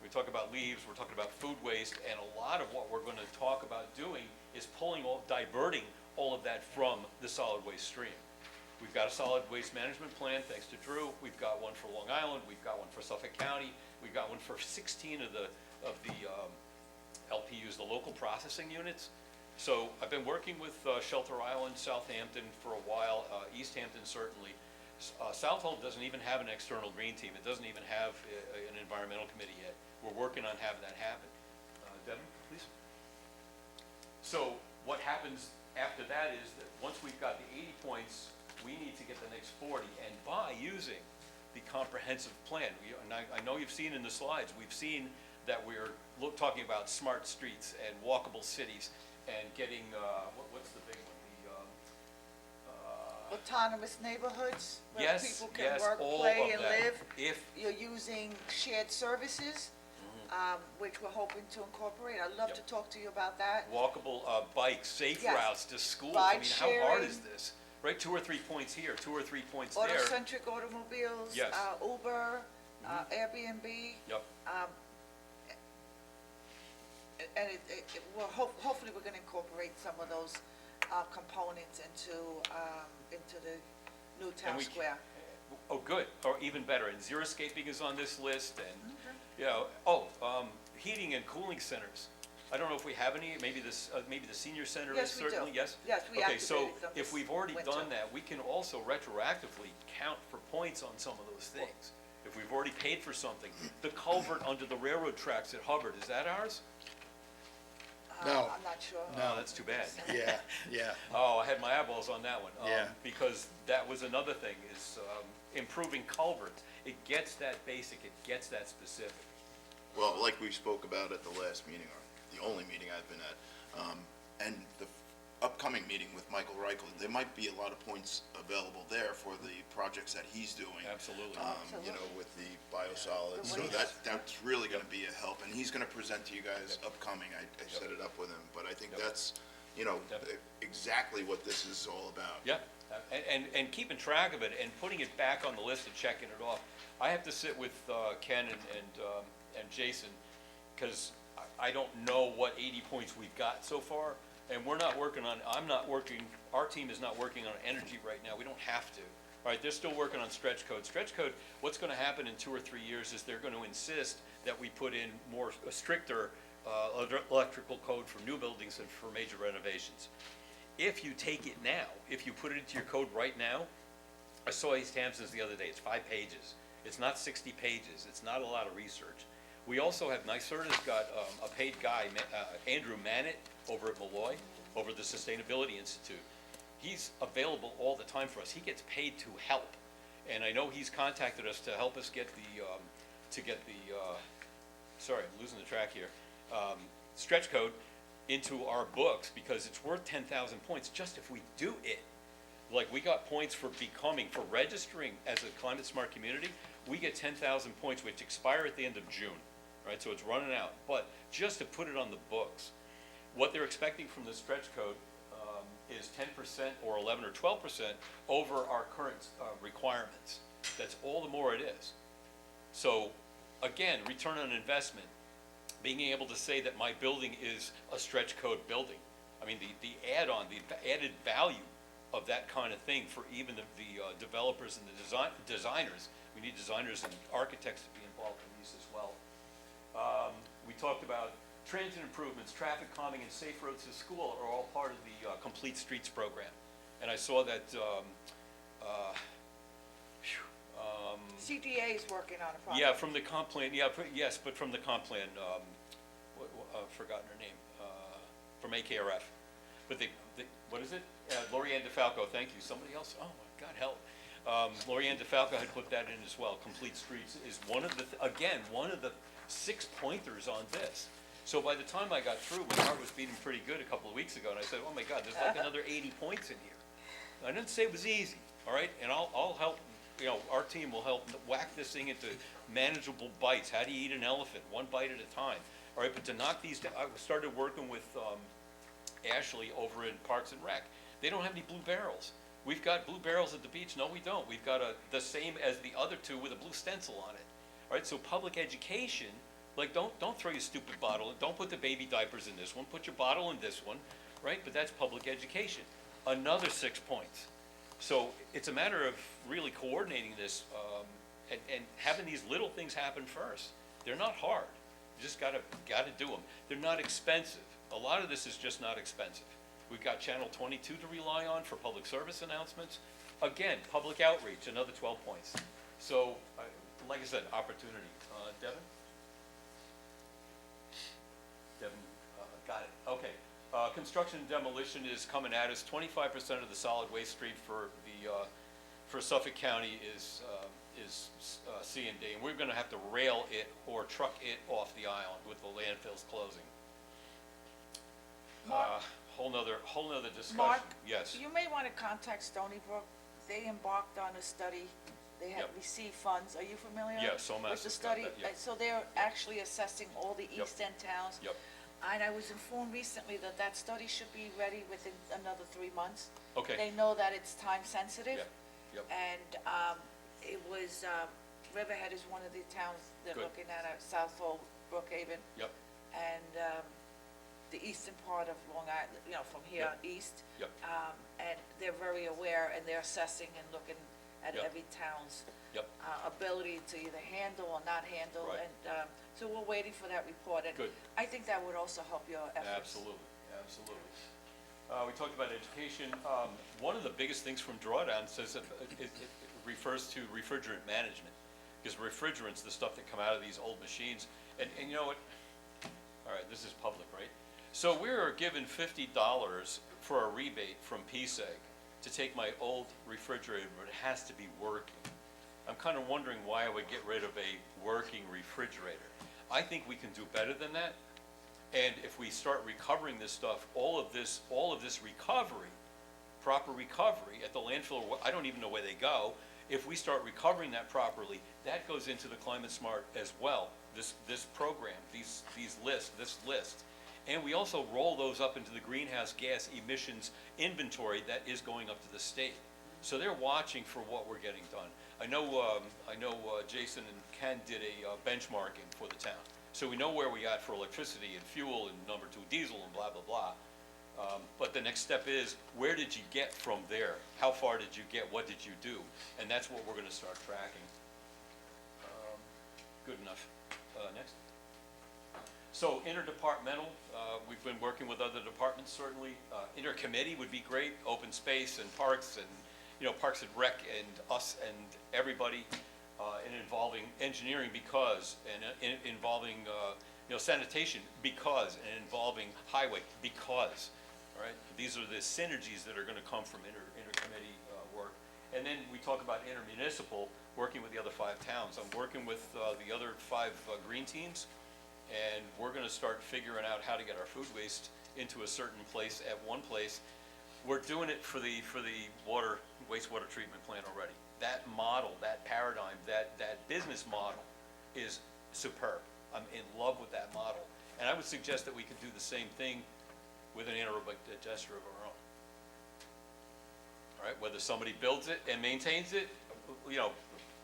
We talk about leaves, we're talking about food waste, and a lot of what we're going to talk about doing is diverting all of that from the solid waste stream. We've got a solid waste management plan, thanks to Drew. We've got one for Long Island. We've got one for Suffolk County. We've got one for 16 of the LPUs, the local processing units. So I've been working with Shelter Island, Southampton for a while, East Hampton certainly. Southold doesn't even have an external green team. It doesn't even have an environmental committee yet. We're working on having that happen. Devin, please. So what happens after that is that once we've got the 80 points, we need to get the next 40, and by using the comprehensive plan, and I know you've seen in the slides, we've seen that we're talking about smart streets and walkable cities and getting, what's the big one? Autonomous neighborhoods where Yes, people can yes, work, all play, of and that. live. If, You're using shared services, which we're hoping to incorporate. I'd love Yep. to talk to you about that. walkable bikes, safe Yes. routes to schools. Bike I mean, how hard sharing. is this? Right, 2 or 3 points here, 2 or 3 points there. Auto-centric automobiles, Yes. Uber, Airbnb. Yep, And well, hopefully we're gonna incorporate some of those components into the new town we- square. oh, good, or even better, and xeriscaping is on this list, and, Mm-hmm. you know, heating and cooling centers. I don't know if we have any, maybe the senior center is Yes, we do. certainly, yes? Yes, we Okay, so activated them if this we've already winter. done that, we can also retroactively count for points on some of those things. If we've already paid for something, the culvert under the railroad tracks at Hubbard, is that ours? No. I'm not sure. Oh, that's too bad. Yeah, yeah. Oh, I had my eyeballs on that one. Yeah. Because that was another thing, is improving culverts. It gets that basic, it gets that specific. Well, like we spoke about at the last meeting, or the only meeting I've been at, and the upcoming meeting with Michael Reichel, there might be a lot of points available there for the projects that he's doing. Absolutely. You know, with the biosolids, so that's really gonna be a help, and he's gonna present to you guys upcoming, I set it up with him, but I think Yep. that's, you know, Definitely. exactly what this is all about. Yeah, and keeping track of it and putting it back on the list and checking it off. I have to sit with Ken and Jason, because I don't know what 80 points we've got so far, and we're not working on, our team is not working on energy right now, we don't have to. All right, they're still working on stretch code. Stretch code, what's gonna happen in 2 or 3 years is they're gonna insist that we put in a stricter electrical code for new buildings and for major renovations. If you take it now, if you put it into your code right now, I saw East Hampton's the other day, it's 5 pages. It's not 60 pages, it's not a lot of research. We also have, NYSERDA's got a paid guy, Andrew Mannett, over at Malloy, over the Sustainability Institute. He's available all the time for us, he gets paid to help. And I know he's contacted us to help us get sorry, I'm losing the track here, stretch code into our books, because it's worth 10,000 points just if we do it. Like, we got points for registering as a climate smart community, we get 10,000 points, which expire at the end of June, right? So it's running out, but just to put it on the books, what they're expecting from the stretch code is 10% or 11 or 12% over our current requirements. That's all the more it is. So, again, return on investment, being able to say that my building is a stretch code building. I mean, the add-on, the added value of that kind of thing for even the developers and the designers. We need designers and architects to be involved in these as well. We talked about transit improvements, traffic calming, and safe roads to school are all part of the Complete Streets program. And I saw that, CDA is working on a project. yeah, from the comp plan, yes, but from the comp plan, I've forgotten her name, from AKRF. But what is it? Lorianne DeFalco, thank you. Somebody else? Oh, my God, help. Lorianne DeFalco had put that in as well. Complete Streets is one of the 6 pointers on this. So by the time I got through, my heart was beating pretty good a couple of weeks ago, and I said, oh my God, there's like another 80 points in here. I didn't say it was easy, all right? And I'll help, our team will help whack this thing into manageable bites. How do you eat an elephant? 1 bite at a time, all right? But to knock these down, I started working with Ashley over in Parks and Rec. They don't have any blue barrels. We've got blue barrels at the beach. No, we don't. We've got the same as the other 2 with a blue stencil on it. All right, so public education, like don't throw your stupid bottle, don't put the baby diapers in this one, put your bottle in this one, right? But that's public education. Another 6 points. So it's a matter of really coordinating this and having these little things happen first. They're not hard. You just gotta do them. They're not expensive. A lot of this is just not expensive. We've got Channel 22 to rely on for public service announcements. Again, public outreach, another 12 points. So, like I said, opportunity. Devin? Devin, got it. Okay. Construction and demolition is coming at us. 25% of the solid waste stream for Suffolk County is C&D, and we're going to have to rail it or truck it off the island with the landfills closing. Whole nother discussion. Mark? Yes. You may want to contact Stony Brook. They embarked on a study. They had Yep. received funds. Are you familiar? Yeah, SOMAS with the has got study? that, yeah. So they're actually assessing all the Yep. East End towns. Yep. And I was informed recently that that study should be ready within another 3 months. Okay. They know that it's time sensitive. Yep. Yep. And it was, Riverhead is one of the towns they're Good. looking at, Southhold, Brookhaven. Yep. And the eastern part of Long Island, from here Yep. east. Yep. And they're very aware, and they're assessing and looking at Yep. every town's Yep. ability to either handle or not handle. Right. And so we're waiting for that report. And Good. I think that would also help your efforts. Absolutely, absolutely. We talked about education. One of the biggest things from Drawdown says that it refers to refrigerant management. Because refrigerants, the stuff that come out of these old machines, and you know what? All right, this is public, right? So we're given $50 for a rebate from PSEG to take my old refrigerator, but it has to be working. I'm kind of wondering why I would get rid of a working refrigerator. I think we can do better than that. And if we start recovering this stuff, all of this recovery, proper recovery at the landfill, I don't even know where they go. If we start recovering that properly, that goes into the Climate Smart as well, this program, this list. And we also roll those up into the greenhouse gas emissions inventory that is going up to the state. So they're watching for what we're getting done. I know Jason and Ken did a benchmarking for the town. So we know where we got for electricity and fuel and number 2 diesel and blah, blah, blah. But the next step is, where did you get from there? How far did you get? What did you do? And that's what we're gonna start tracking. Good enough. Next. So interdepartmental, we've been working with other departments certainly. Intercommittee would be great, open space and parks and, Parks and Rec and us and everybody, and involving engineering because, and involving, sanitation because, and involving highway because, all right? These are the synergies that are gonna come from intercommittee work. And then we talk about intermunicipal, working with the other 5 towns. I'm working with the other 5 green teams, and we're gonna start figuring out how to get our food waste into a certain place at one place. We're doing it for the wastewater treatment plant already. That model, that paradigm, that business model is superb. I'm in love with that model. And I would suggest that we could do the same thing with an anaerobic digester of our own. All right, whether somebody builds it and maintains it,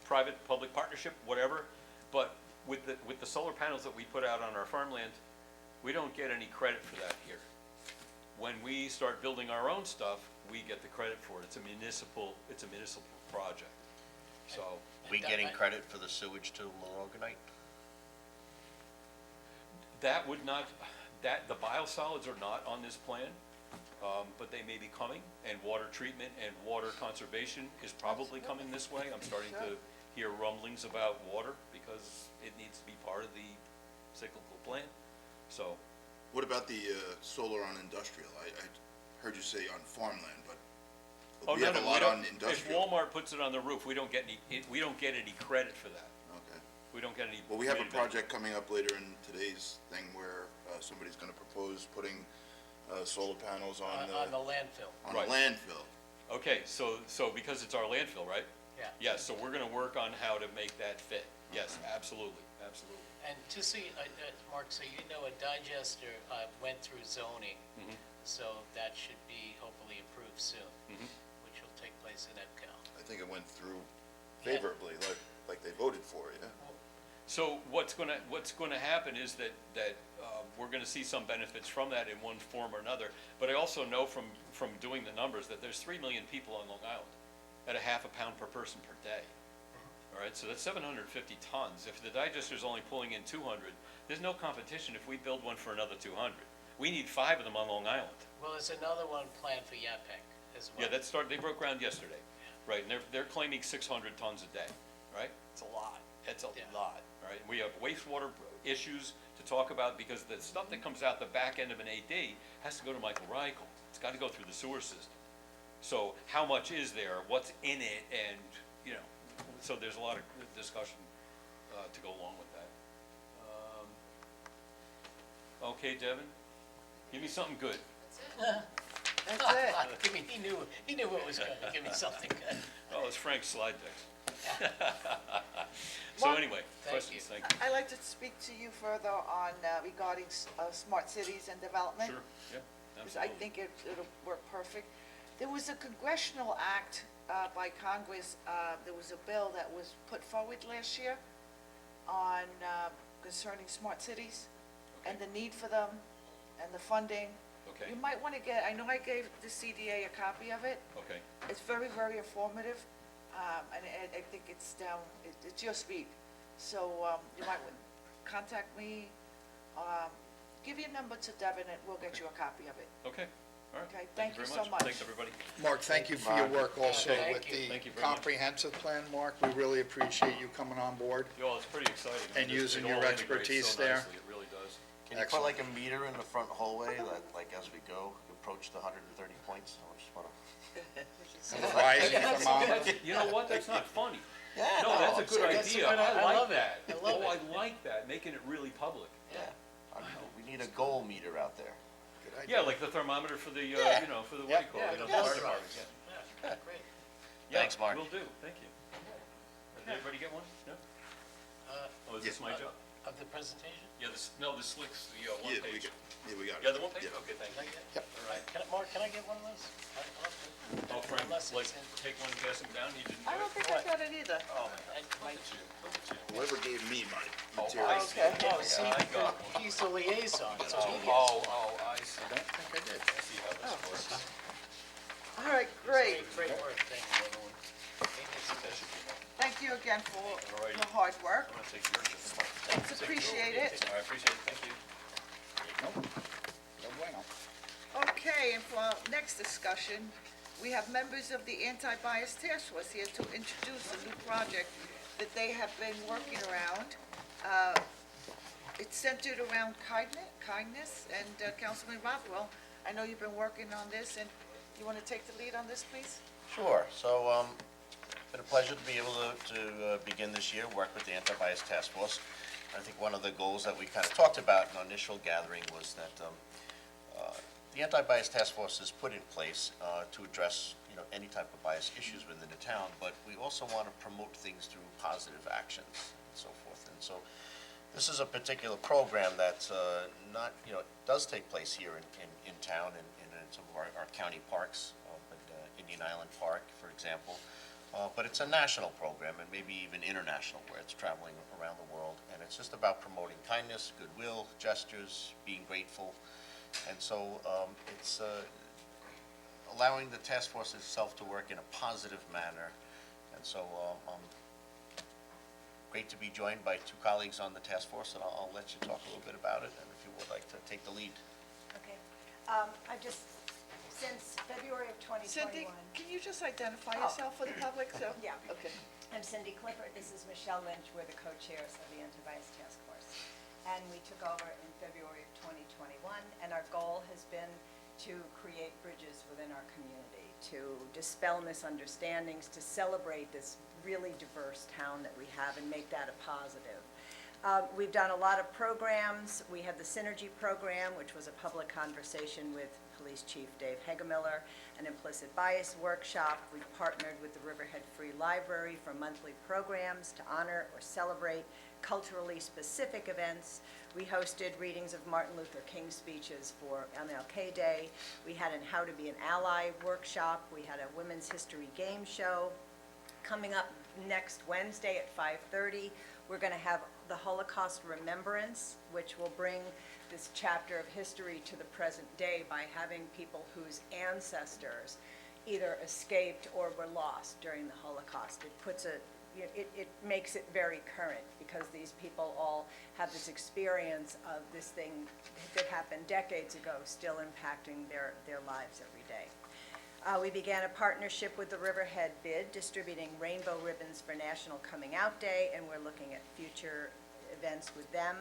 private, public partnership, whatever. But with the solar panels that we put out on our farmland, we don't get any credit for that here. When we start building our own stuff, we get the credit for it. It's a municipal project. So, We getting credit for the sewage to Morogonite? that would not, the biosolids are not on this plan, but they may be coming, and water treatment and water conservation is probably coming this way. I'm starting to hear rumblings about water because it needs to be part of the cyclical plan. So, What about the solar on industrial? I heard you say on farmland, but we have a lot on If industrial. Walmart puts it on the roof, we don't get any credit for that. Okay. We don't get any. Well, we have a rebate. project coming up later in today's thing where somebody's gonna propose putting solar panels on On the landfill, the Right. landfill. Okay, so because it's our landfill, right? yeah. Yes, so we're gonna work on how to make that fit. Yes, absolutely. And just so you, Mark, so you know, a digester went through zoning, Mhm. so that should be hopefully approved soon, Mhm. which will take place in EPCO. I think it went through favorably, like they voted for it, yeah? So what's gonna happen is that we're gonna see some benefits from that in one form or another. But I also know from doing the numbers that there's 3 million people on Long Island at a half a pound per person per day. All right, so that's 750 tons. If the digester's only pulling in 200, there's no competition if we build one for another 200. We need 5 of them on Long Island. Well, there's another one planned for Yaphank as well. Yeah, they broke ground yesterday, right, and they're claiming 600 tons a day, right? It's a lot, Yeah. lot, right? We have wastewater issues to talk about because the stuff that comes out the back end of an AD has to go to Michael Reichel. It's gotta go through the sewer system. So how much is there, what's in it, and, so there's a lot of discussion to go along with that. Okay, Devin, give me something good. That's it. Give me, he knew what was coming, give me something good. Oh, it's Frank's slide decks. So Mark, anyway, thank questions, you. thank you. I'd like to speak to you further on regarding smart cities and development. Sure, yeah, Because I absolutely. think it'll work perfect. There was a congressional act by Congress, there was a bill that was put forward last year on concerning smart cities and the need for them and the funding. Okay, You might want to I know I gave the CDA a copy of it. okay, It's very, very informative, and I think it's it's your speed. So you might contact me, give your number to Devin, and we'll get you a copy of it. okay, all right. Okay, thank you very so much. Thanks, everybody. Mark, thank you for your work also Thank with you. the Thank you very much. comprehensive plan, Mark. We really appreciate you coming on board. Yo, it's pretty exciting. And It using all your integrates expertise so there. nicely, It really does. Can you put like a meter in the front hallway, that, like, as we go, approach the 130 points? I just wanna. Rising thermometer. You know what, that's not funny. Yeah, No, that's a good that's a idea. good- I like love that. I love Oh, it. I like that, making it really public. Yeah, I don't know, we need a goal meter out there. Good idea. Yeah, like the thermometer for the, Yeah. you know, for the, what Yeah. do you call Yeah, it? the the bus fire drives. department, yeah. Yeah, great. Yeah, Thanks, Mark. Will do, thank you. Did everybody get one? No? Oh, is this my job? Of the presentation? Yeah, no, this slicks the one Yeah, we page. got, yeah, we got it. Yeah, the one page, Yeah. okay, thank Can I you. get? Yep. All right, Mark, can I get one of those? Oh, Frank, Unless like, it's in- take one, pass them down, you didn't I do don't it? think I got it either. Oh, I might. Look at you. Whoever gave me my Oh, material. I see. Okay. Oh, see, I got one. he's the liaison, so he gets. I see. I don't think I did. I see how this works. All right, great. Great work, thank you, everyone. That should be enough. Tbueno. Thank you again for Alrighty. your hard work. I'm gonna take yours. It's appreciated. I appreciate it, thank you. Nope. No bueno. Okay, and for our next discussion, we have members of the Anti-Bias Task Force here to introduce a new project that they have been working around. It's centered around kindness, and Councilman Rothwell, I know you've been working on this, and you want to take the lead on this, please? Sure, so, it's been a pleasure to be able to begin this year, work with the Anti-Bias Task Force. I think one of the goals that we kind of talked about in our initial gathering was that the Anti-Bias Task Force is put in place to address, you know, any type of bias issues within the town, but we also want to promote things through positive actions and so forth. And so this is a particular program that not, you know, does take place here in town and in some of our county parks, Indian Island Park, for example. But it's a national program and maybe even international, where it's traveling around the world. And it's just about promoting kindness, goodwill, gestures, being grateful. And so it's allowing the task force itself to work in a positive manner. And so great to be joined by two colleagues on the task force, and I'll let you talk a little bit about it, and if you would like to take the lead. Okay. I just, since February of 2021. Cindy, can you just identify Oh. yourself for the public, so? Yeah. Okay. I'm Cindy Clifford, this is Michelle Lynch, we're the co-chairs of the Anti-Bias Task Force. And we took over in February of 2021, and our goal has been to create bridges within our community, to dispel misunderstandings, to celebrate this really diverse town that we have and make that a positive. We've done a lot of programs. We had the Synergy program, which was a public conversation with Police Chief Dave Hegemiller, an implicit bias workshop. We've partnered with the Riverhead Free Library for monthly programs to honor or celebrate culturally specific events. We hosted readings of Martin Luther King speeches for MLK Day. We had an How to Be an Ally workshop. We had a Women's History game show. Coming up next Wednesday at 5:30, we're going to have the Holocaust Remembrance, which will bring this chapter of history to the present day by having people whose ancestors either escaped or were lost during the Holocaust. It puts it makes it very current, because these people all have this experience of this thing that happened decades ago still impacting their lives every day. We began a partnership with the Riverhead Bid, distributing rainbow ribbons for National Coming Out Day, and we're looking at future events with them.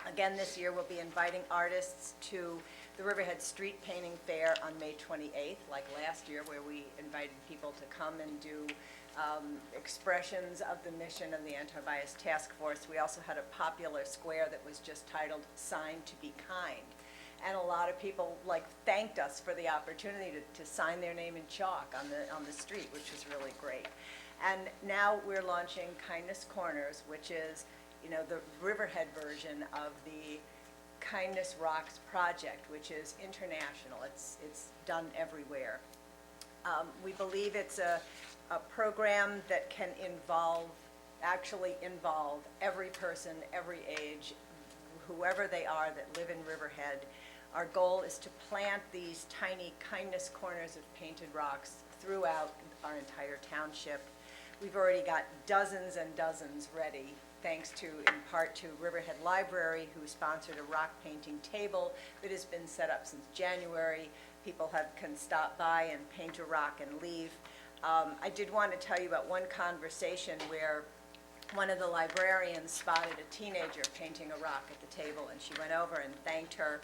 Again, this year, we'll be inviting artists to the Riverhead Street Painting Fair on May 28th, like last year, where we invited people to come and do expressions of the mission of the Anti-Bias Task Force. We also had a popular square that was just titled Sign to Be Kind. And a lot of people thanked us for the opportunity to sign their name in chalk on the street, which was really great. And now we're launching Kindness Corners, which is, you know, the Riverhead version of the Kindness Rocks project, which is international. It's done everywhere. We believe it's a program that can actually involve every person, every age, whoever they are that live in Riverhead. Our goal is to plant these tiny kindness corners of painted rocks throughout our entire township. We've already got dozens and dozens ready, thanks to, in part to Riverhead Library, who sponsored a rock painting table that has been set up since January. People can stop by and paint a rock and leave. I did want to tell you about one conversation where one of the librarians spotted a teenager painting a rock at the table, and she went over and thanked her,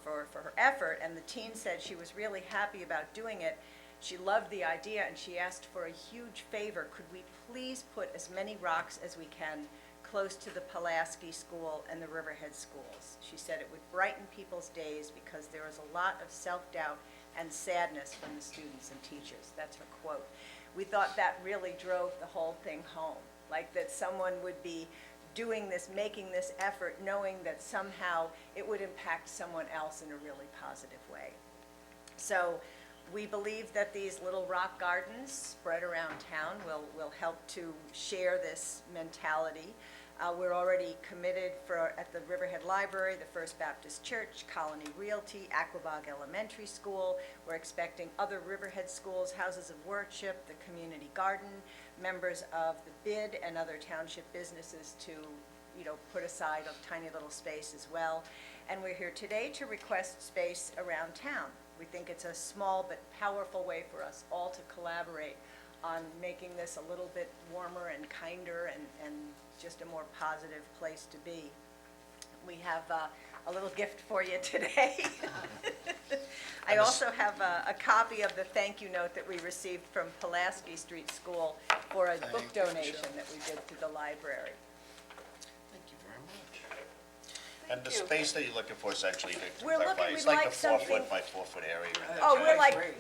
for her effort, and the teen said she was really happy about doing it. She loved the idea, and she asked for a huge favor. Could we please put as many rocks as we can close to the Pulaski School and the Riverhead schools? She said it would brighten people's days because there is a lot of self-doubt and sadness from the students and teachers. That's her quote. We thought that really drove the whole thing home, like that someone would be doing this, making this effort, knowing that somehow it would impact someone else in a really positive way. So we believe that these little rock gardens spread around town will help to share this mentality. We're already committed at the Riverhead Library, the First Baptist Church, Colony Realty, Aquabog Elementary School. We're expecting other Riverhead schools, houses of worship, the community garden, members of the BID and other township businesses to, put aside a tiny little space as well. And we're here today to request space around town. We think it's a small but powerful way for us all to collaborate on making this a little bit warmer and kinder and just a more positive place to be. We have a little gift for you today. I also have a copy of the thank you note that we received from Pulaski Street School for a book you, donation Michelle. that we did to the library. Thank you very much. And the space that you're looking for is actually, to We're clarify, looking- it's we'd like like a 4-foot something- by 4-foot area. Oh, we're like, great.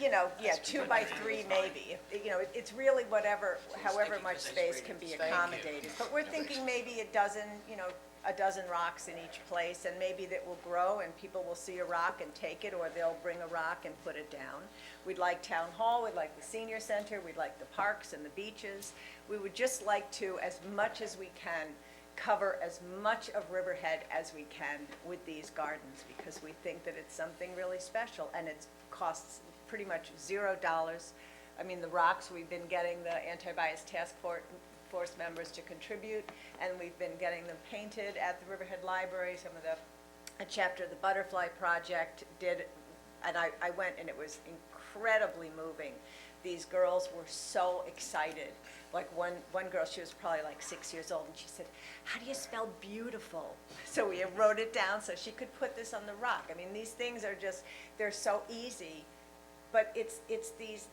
2 by 3 maybe. It's really however much space can be Thank you. accommodated. But we're thinking maybe a dozen rocks in each place, and maybe that will grow and people will see a rock and take it, or they'll bring a rock and put it down. We'd like Town Hall, we'd like the Senior Center, we'd like the parks and the beaches. We would just like to, as much as we can, cover as much of Riverhead as we can with these gardens, because we think that it's something really special, and it costs pretty much $0. I mean, the rocks, we've been getting the anti-bias task force members to contribute, and we've been getting them painted at the Riverhead Library. A chapter of the Butterfly Project did, and I went, and it was incredibly moving. These girls were so excited. Like one girl, she was probably like 6 years old, and she said, "How do you spell beautiful?" So we wrote it down so she could put this on the rock. I mean, these things are just, they're so easy, but it's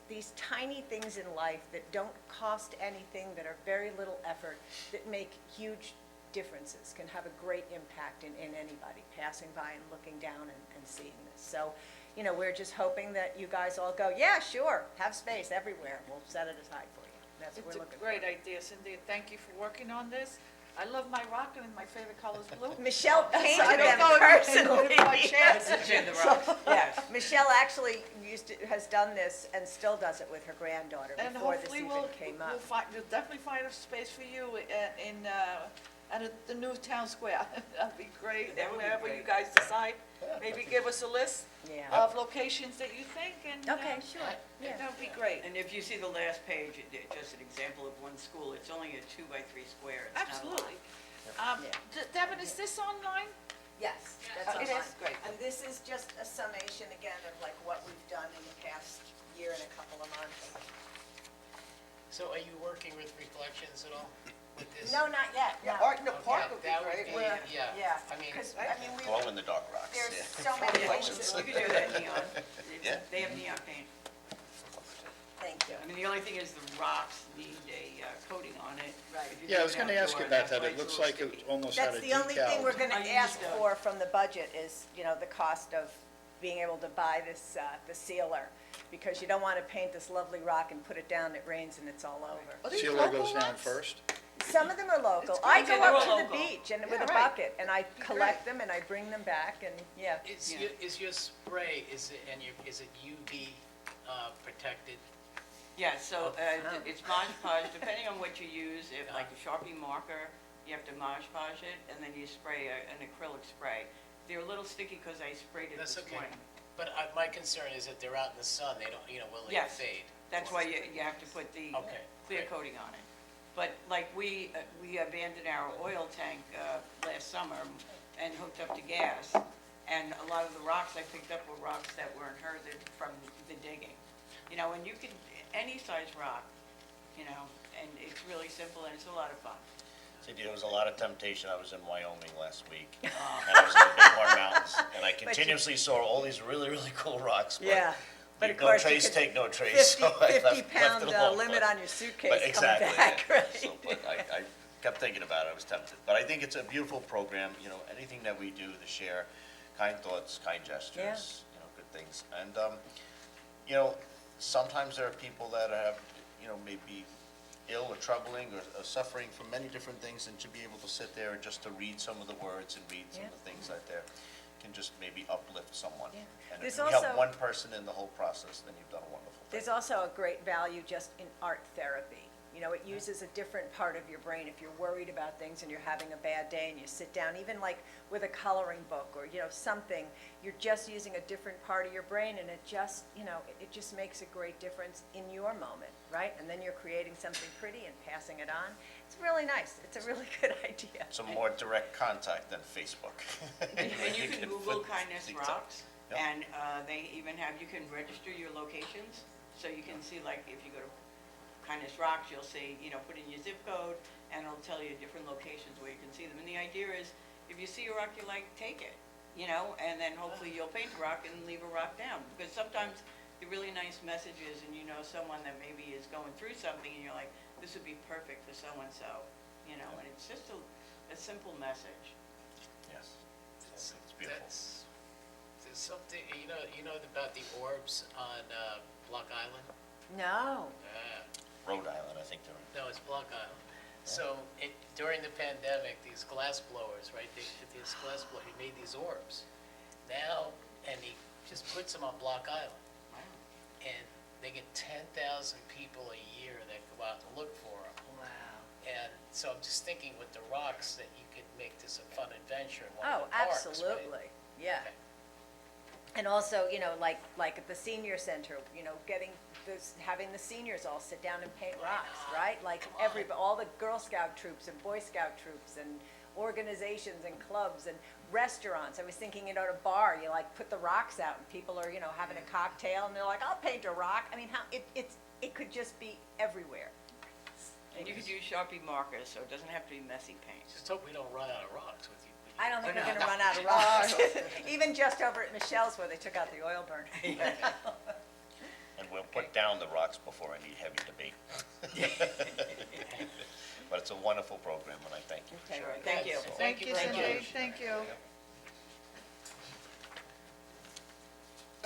these tiny things in life that don't cost anything, that are very little effort, that make huge differences, can have a great impact in anybody passing by and looking down and seeing this. So, we're just hoping that you guys all go, yeah, sure, have space everywhere. We'll set it aside for you. That's what It's we're a looking for. great idea, Cindy, and thank you for working on this. I love my rock, and my favorite color is blue. Michelle So I painted don't them know if you can put personally. it by chance. Yes, Michelle actually has done this and still does it with her granddaughter And before this hopefully even came up. we'll definitely find a space for you at the new town square. That'd be great, and wherever you guys decide, maybe give us a list Yeah. of locations that you think, and. Okay, sure, yeah. That'd be great. And if you see the last page, just an example of one school, it's only a 2 by 3 square. It's not a lot. Absolutely. Yeah. Devin, is this online? Yes, that's It online. is, great. And this is just a summation again of like what we've done in the past year and a couple of months. So are you working with Reflections at all with this? No, not yet, no. Art in the Okay, Park would be that great. We're- Yeah, Yeah, I mean, because, we, Glow in the dark rocks, there's yeah. so many Yeah, things. you could do that neon. Yeah. They have neon paint. Thank you. I mean, the only thing is the rocks need a coating on it. Right. If you Yeah, I do was it gonna ask you outdoor, about that. that's why It it's a looks little like it sticky. almost had a That's the only thing we're decal. gonna I ask used, for from the budget is, the cost of being able to buy this, the sealer. Because you don't wanna paint this lovely rock and put it down, it rains and it's all over. Are these Sealer local goes down ones? first. Some of them are local. It's I great. go Yeah, up they're to the local. beach and with Yeah, a right. bucket and I collect them and I bring them back and, yeah. Yeah. is your spray, is it UV protected? Yeah, so Oh. it's Mod Podge, depending on what you use, if like a Sharpie marker, you have to Mod Podge it, and then you spray an acrylic spray. They're a little sticky because I sprayed it That's this okay. morning. But my concern is that they're out in the sun, they don't, will they Yes. fade? That's why you have to put the Okay, clear great. coating on it. But like we abandoned our oil tank last summer and hooked up to gas, and a lot of the rocks I picked up were rocks that were inherited from the digging. And you can, any size rock, and it's really simple and it's a lot of fun. See, there was a lot of temptation. I was in Wyoming last week, and I was in the Bighorn Mountains, and I continuously saw all these really, really cool rocks. Yeah, but leave of course no you trace, could- take no trace. So I left it 50-pound alone, limit but- on your suitcase But coming exactly, back, yeah. right? So, but I kept thinking about it, I was tempted. But I think it's a beautiful program, you know, anything that we do to share kind thoughts, kind gestures, you know, good things. And, you know, sometimes there are people that have, you know, maybe ill or troubling or suffering from many different things, and to be able to sit there and just to read some of the words and read some of the things out there can just maybe uplift someone. Yeah. And There's if you help also- one person in the whole process, then you've done a wonderful thing. There's also a great value just in art therapy. You know, it uses a different part of your brain. If you're worried about things and you're having a bad day and you sit down, even like with a coloring book or, you know, something, you're just using a different part of your brain, and it just, you know, it just makes a great difference in your moment, right? And then you're creating something pretty and passing it on. It's really nice. It's a really good idea. Some more direct contact than Facebook. And you can Google Kindness TikTok. Rocks, Yep. and they even have, you can register your locations, so you can see, like, if you go to Kindness Rocks, you'll see, you know, put in your zip code, and it'll tell you different locations where you can see them. And the idea is, if you see a rock you like, take it, you know, and then hopefully you'll paint a rock and leave a rock down. Because sometimes the really nice messages, and you know someone that maybe is going through something, and you're like, this would be perfect for so-and-so, you know, and it's just a simple message. Yes, it's beautiful. There's something, you know about the orbs on Block Island? No. Rhode Island, I think they're in. No, it's Block Island. So during the pandemic, these glass blowers, right, this glass blower, he made these orbs. Now, and he just puts them on Block Island. And they get 10,000 people a year that go out and look for them. Wow. And so I'm just thinking with the rocks that you could make this a fun adventure in one Oh, of the parks, right? absolutely. Yeah. Okay. And also, you know, like at the senior center, you know, having the seniors all sit down and paint rocks, right? Like all the Girl Scout troops and Boy Scout troops and organizations and clubs and restaurants. I was thinking, you know, at a bar, you like put the rocks out and people are, you know, having a cocktail and they're like, I'll paint a rock. I mean, it could just be everywhere. And you could use Sharpie markers, so it doesn't have to be messy paint. Just hope we don't run out of rocks with you. I don't think we're gonna run out of rocks. Even just over at Michelle's where they took out the oil burner. And we'll put down the rocks before any heavy debate. But it's a wonderful program, and I thank you for Okay, sharing. Thank you. So- Thank you, very Cindy, much. thank you.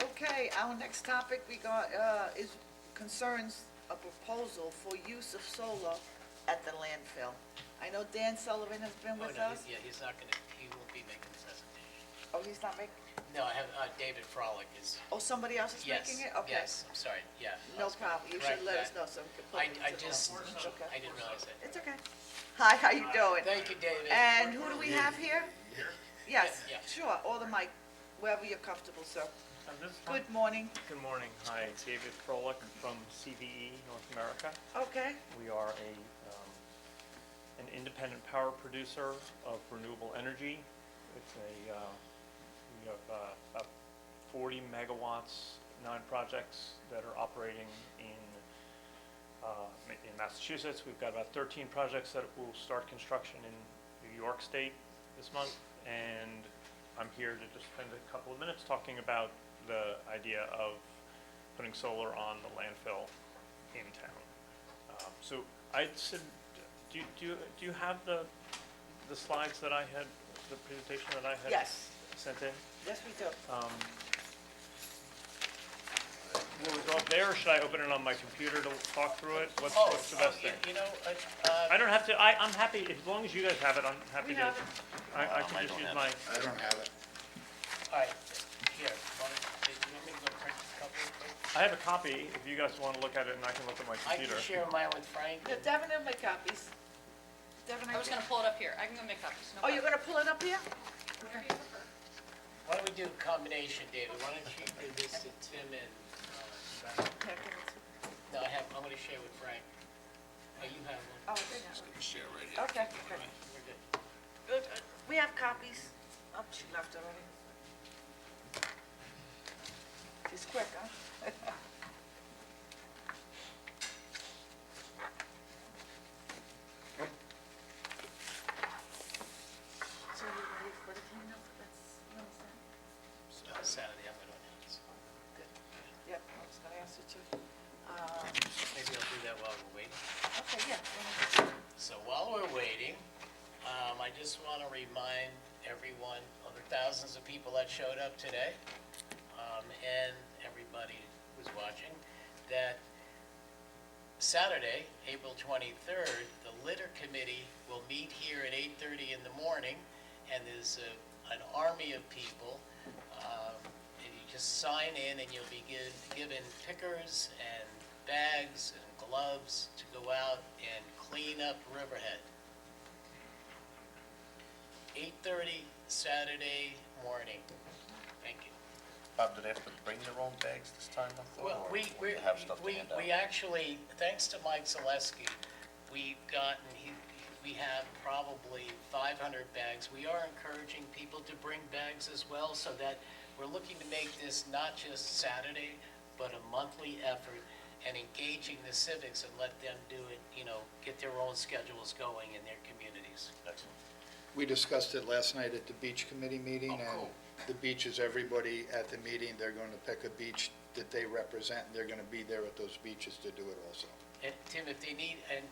Okay, our next topic we got, is concerns a proposal for use of solar at the landfill. I know Dan Sullivan has been Oh, with no, us. he's not he won't be making the presentation. Oh, he's not making, No, I have, David Frolic is, oh, somebody else is yes, making it? Okay. yes, I'm sorry, yeah. I No was gonna problem, you correct should let us that. know so we can put I it into the- just, It's okay. I didn't realize that. It's okay. Hi, how you doing? Thank you, David. And who do we have here? Yes, Yeah. sure, or the mic, wherever you're comfortable, sir. Good morning. Good morning. Hi, David Froelich from CVE North America. Okay, We are an independent power producer of renewable energy. It's we have about 40 megawatts, 9 projects that are operating in Massachusetts. We've got about 13 projects that will start construction in New York State this month. And I'm here to just spend a couple of minutes talking about the idea of putting solar on the landfill in town. So I said, do you have the slides that I had, the presentation that I had yes, sent in? yes, we do. Will we go up there, or should I open it on my computer to talk through it? What's the best thing? You know, I don't have to, I'm happy, as long as you guys have it, I'm happy We to. have it. I can just use my, I don't have it. all right, here, do you want me to go print a couple of quick? I have a copy, if you guys want to look at it, and I can look at my I can computer. share mine with Frank. Yeah, Devin will make copies. Devin, I was gonna pull it up here. I can go make copies. No oh, you're gonna pull it up here? Why don't we do a combination, David? Why don't you do this to Tim and, no, I'm gonna share with Frank. Oh, you have one? Oh, they have it. Share right here. Okay, We're good. good. Good. We have copies. Oh, she left already. She's quick, huh? we're waiting. Okay, yeah. So while we're waiting, I just want to remind everyone of the thousands of people that showed up today, and everybody who's watching, that Saturday, April 23rd, the litter committee will meet here at 8:30 in the morning, and there's an army of people. And you just sign in and you'll be given pickers and bags and gloves to go out and clean up Riverhead. 8:30 Saturday morning. Thank you. Bob, do they have to bring their own bags this time, I thought? Well, or we will they have stuff to hand out? actually, thanks to Mike Zaleski, we have probably 500 bags. We are encouraging people to bring bags as well, so that we're looking to make this not just Saturday, but a monthly effort, and engaging the civics and let them do it, get their own schedules going in their communities. Excellent. We discussed it last night at the beach committee meeting, Oh, and cool. the beach is everybody at the meeting. They're going to pick a beach that they represent, and they're going to be there at those beaches to do it also. And Tim, if they need, in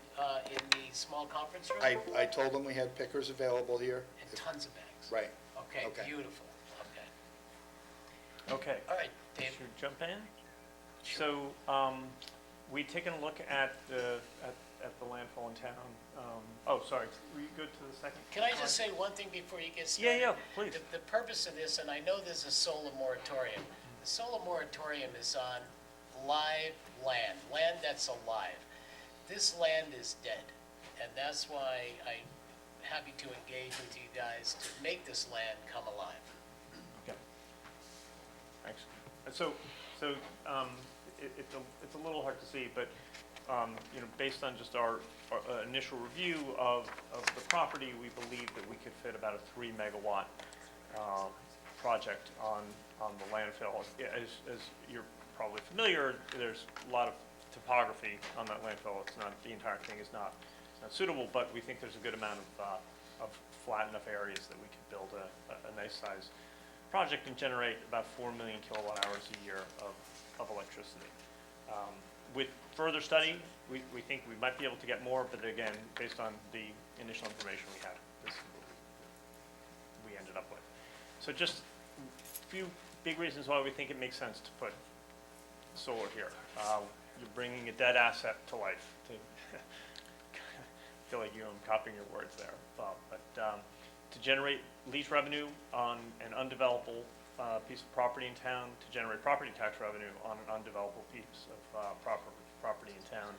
the small conference room? I told them we had pickers available here. And tons of bags. Right. Okay, Okay. beautiful, okay. Okay. All right, Dave. Should we jump in? So, we'd taken a look at the landfill in town. Oh, sorry, will you go to the second? Can I slide? just say one thing before you get started? Yeah, please. The purpose of this, and I know there's a solar moratorium. The solar moratorium is on live land that's alive. This land is dead, and that's why I'm happy to engage with you guys to make this land come alive. Okay. Thanks. It's a little hard to see, but, based on just our initial review of the property, we believe that we could fit about a 3 megawatt project on the landfill. As you're probably familiar, there's a lot of topography on that landfill. It's not, the entire thing is not suitable, but we think there's a good amount of flat enough areas that we could build a nice size project and generate about 4 million kilowatt hours a year of electricity. With further study, we think we might be able to get more, but again, based on the initial information we had, this is what we ended up with. So just a few big reasons why we think it makes sense to put solar here. You're bringing a dead asset to life. I feel like I'm copying your words there, Bob. But to generate lease revenue on an undevelopable piece of property in town, to generate property tax revenue on an undevelopable piece of property in town,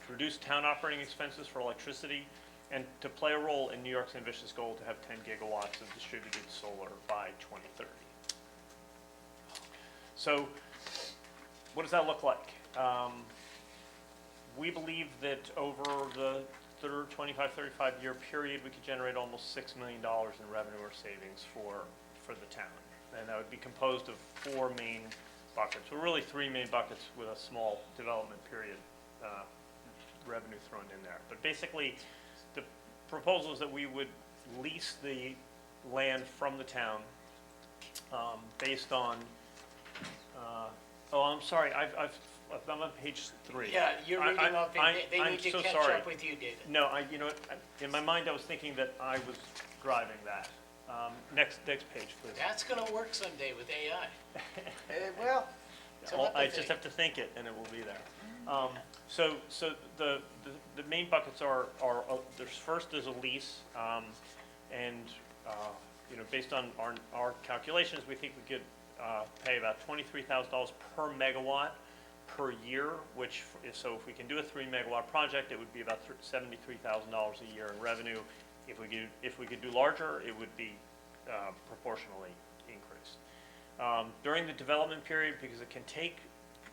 to reduce town operating expenses for electricity, and to play a role in New York's ambitious goal to have 10 gigawatts of distributed solar by 2030. So what does that look like? We believe that over the 25-35 year period, we could generate almost $6 million in revenue or savings for the town. And that would be composed of 4 main buckets, or really 3 main buckets with a small development period revenue thrown in there. But basically, the proposal is that we would lease the land from the town based on, I'm sorry, I'm on page 3. Yeah, you're reading off, they I'm need to so catch sorry. up with you, David. No, in my mind, I was thinking that I was driving that. Next page, please. That's gonna work someday with AI. Well, I just have to think it, and it will be there. So the main buckets are first is a lease, and based on our calculations, we think we could pay about $23,000 per megawatt per year, which so if we can do a 3 megawatt project, it would be about $73,000 a year in revenue. If we could do larger, it would be proportionally increased. During the development period, because it can take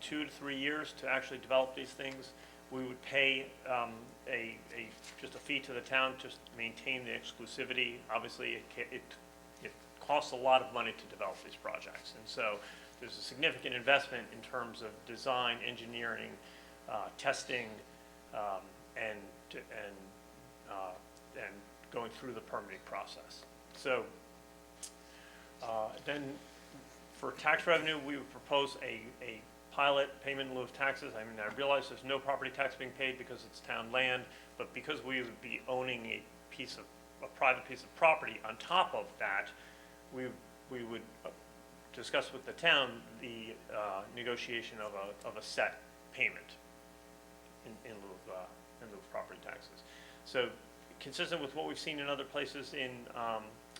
2 to 3 years to actually develop these things, we would pay just a fee to the town to maintain the exclusivity. Obviously, it costs a lot of money to develop these projects, and so there's a significant investment in terms of design, engineering, testing, and going through the permitting process. So then for tax revenue, we would propose a pilot payment in lieu of taxes. I mean, I realize there's no property tax being paid because it's town land, but because we would be owning a private piece of property on top of that, we would discuss with the town the negotiation of a set payment in lieu of property taxes. So consistent with what we've seen in other places in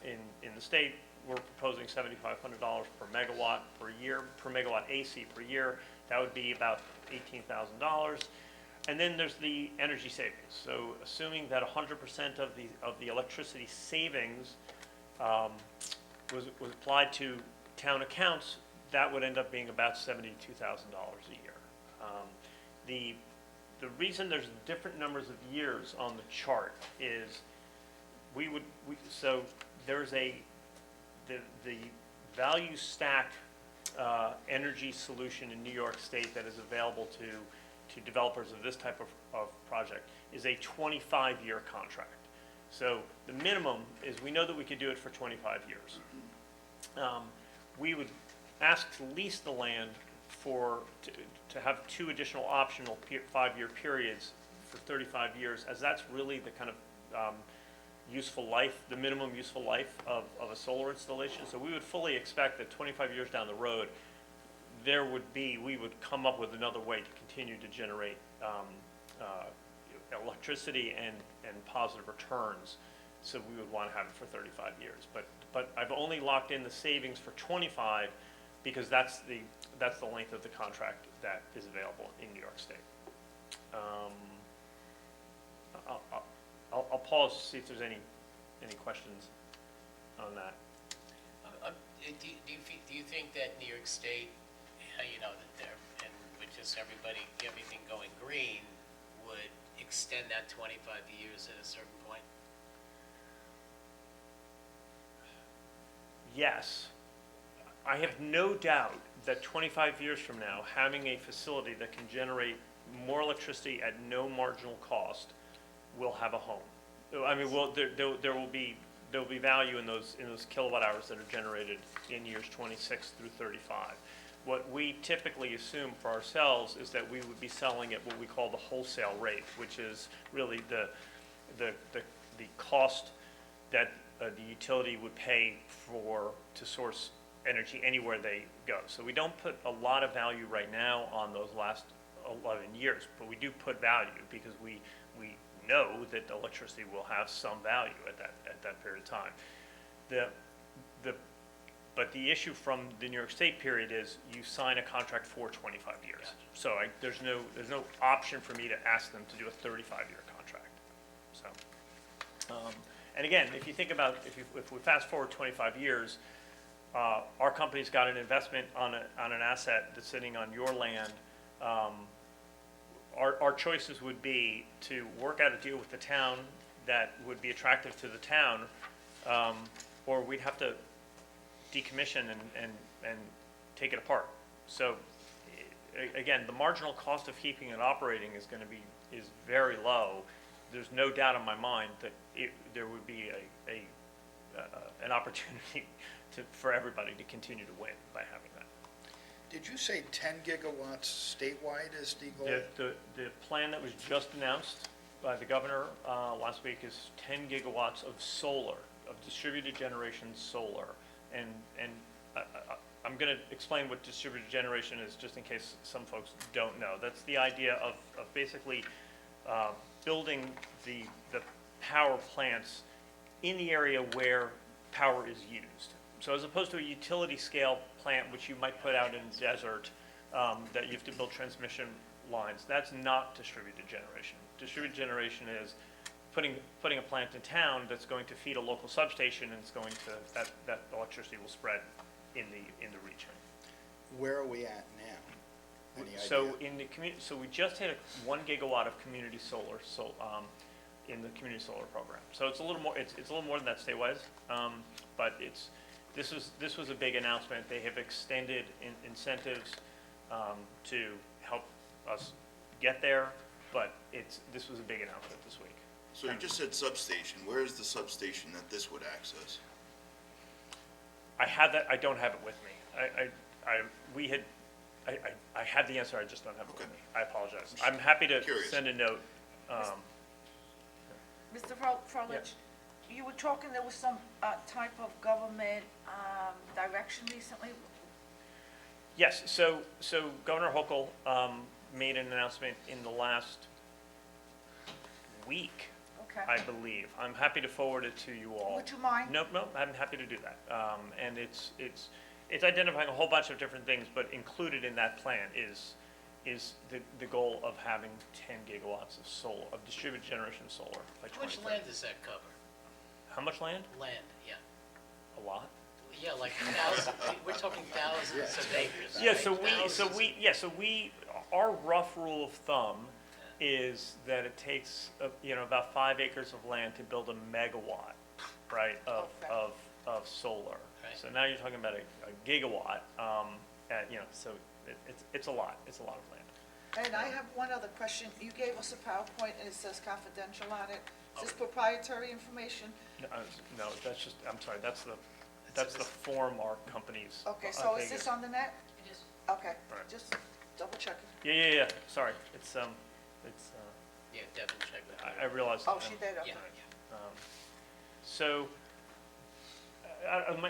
the state, we're proposing $7,500 per megawatt per year, per megawatt AC per year. That would be about $18,000. And then there's the energy savings. So assuming that 100% of the electricity savings was applied to town accounts, that would end up being about $72,000 a year. The reason there's different numbers of years on the chart is so there's the value stack energy solution in New York State that is available to developers of this type of project is a 25-year contract. So the minimum is we know that we could do it for 25 years. We would ask to lease the land to have 2 additional optional 5-year periods for 35 years, as that's really the kind of useful life, the minimum useful life of a solar installation. So we would fully expect that 25 years down the road, we would come up with another way to continue to generate electricity and positive returns. So we would want to have it for 35 years. But I've only locked in the savings for 25 because that's the length of the contract that is available in New York State. I'll pause to see if there's any questions on that. Do you think that New York State, that they're, and with just everything going green, would extend that 25 years at a certain point? Yes. I have no doubt that 25 years from now, having a facility that can generate more electricity at no marginal cost will have a home. I mean, there will be value in those kilowatt hours that are generated in years 26 through 35. What we typically assume for ourselves is that we would be selling at what we call the wholesale rate, which is really the cost that the utility would pay to source energy anywhere they go. So we don't put a lot of value right now on those last 11 years, but we do put value because we know that electricity will have some value at that period of time. But the issue from the New York State period is you sign a contract for 25 years. Gotcha. So there's no option for me to ask them to do a 35-year contract. So, and again, if you think about, if we fast forward 25 years, our company's got an investment on an asset that's sitting on your land. Our choices would be to work out a deal with the town that would be attractive to the town, or we'd have to decommission and take it apart. So again, the marginal cost of keeping it operating is very low. There's no doubt in my mind that there would be an opportunity for everybody to continue to win by having that. Did you say 10 gigawatts statewide is the goal? The plan that was just announced by the governor last week is 10 gigawatts of solar, of distributed generation solar. And I'm going to explain what distributed generation is just in case some folks don't know. That's the idea of basically building the power plants in the area where power is used. So as opposed to a utility scale plant, which you might put out in the desert, that you have to build transmission lines, that's not distributed generation. Distributed generation is putting a plant in town that's going to feed a local substation, and it's going to, that electricity will spread in the region. Where are we at now? Any So idea? so we just hit 1 gigawatt of community solar, in the community solar program. So it's a little more, it's a little more than that statewide, but this was a big announcement. They have extended incentives to help us get there, but this was a big announcement this week. So you just said substation. Where is the substation that this would access? I have that. I don't have it with me. We had I had the answer, I just don't have it with me. I apologize. I'm happy to Curious. send a note. Mr. Froelich, you were talking, there was some type of government direction recently? Yes, so Governor Hochul made an announcement in the last week, Okay. I believe. I'm happy to forward it to you all. Would you mind? No, I'm happy to do that. And it's identifying a whole bunch of different things, but included in that plan is the goal of having 10 gigawatts of solar, of distributed generation solar by How much 2030. land does that cover? How much land? Land, yeah. A lot. Yeah, like thousands, we're talking thousands of acres. Yeah, right? so our rough rule of thumb is that it takes, about 5 acres of land to build a megawatt, right, of solar. Right. So now you're talking about a gigawatt, so it's a lot of land. And I have one other question. You gave us a PowerPoint and it says confidential on it. Is this proprietary information? No, that's just, I'm sorry, that's the form our companies. Okay, so is this on the net? It is. Okay, Right. just double checking. Yeah, sorry, it's, Yeah, Devin, check that. I realize. Oh, she did, okay. Yeah. So,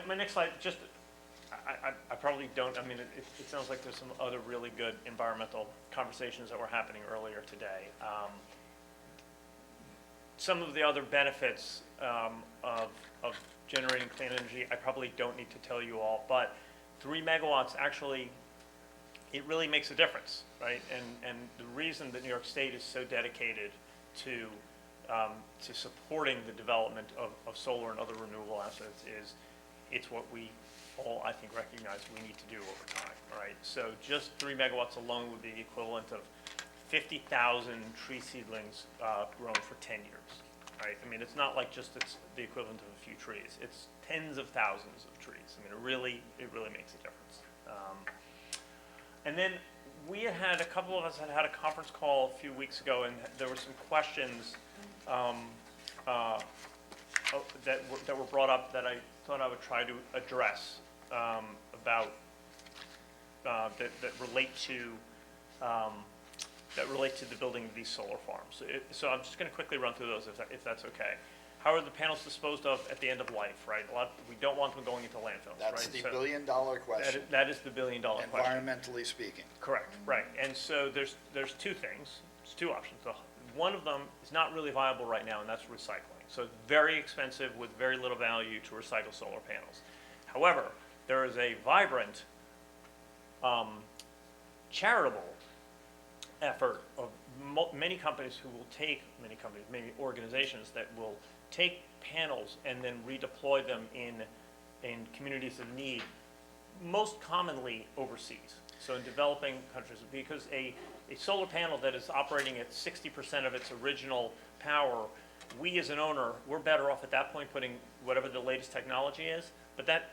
my next slide, just, I probably don't, I mean, it sounds like there's some other really good environmental conversations that were happening earlier today. Some of the other benefits of generating clean energy, I probably don't need to tell you all, but 3 megawatts actually, it really makes a difference, right? And the reason that New York State is so dedicated to supporting the development of solar and other renewable assets is it's what we all, I think, recognize we need to do over time, right? So just 3 megawatts alone would be the equivalent of 50,000 tree seedlings grown for 10 years, right? I mean, it's not like just it's the equivalent of a few trees. It's tens of thousands of trees. I mean, it really makes a difference. And then a couple of us had a conference call a few weeks ago, and there were some questions that were brought up that I thought I would try to address about that relate to the building of these solar farms. So I'm just going to quickly run through those if that's okay. How are the panels disposed of at the end of life, right? We don't want them going into landfills, right? That's the So billion-dollar question, that is the billion-dollar question. environmentally speaking. Correct, right. And so there's two things, there's two options. One of them is not really viable right now, and that's recycling. So it's very expensive with very little value to recycle solar panels. However, there is a vibrant charitable effort of many companies who will take, many organizations that will take panels and then redeploy them in communities of need, most commonly overseas. So in developing countries, because a solar panel that is operating at 60% of its original power, we as an owner, we're better off at that point putting whatever the latest technology is, but that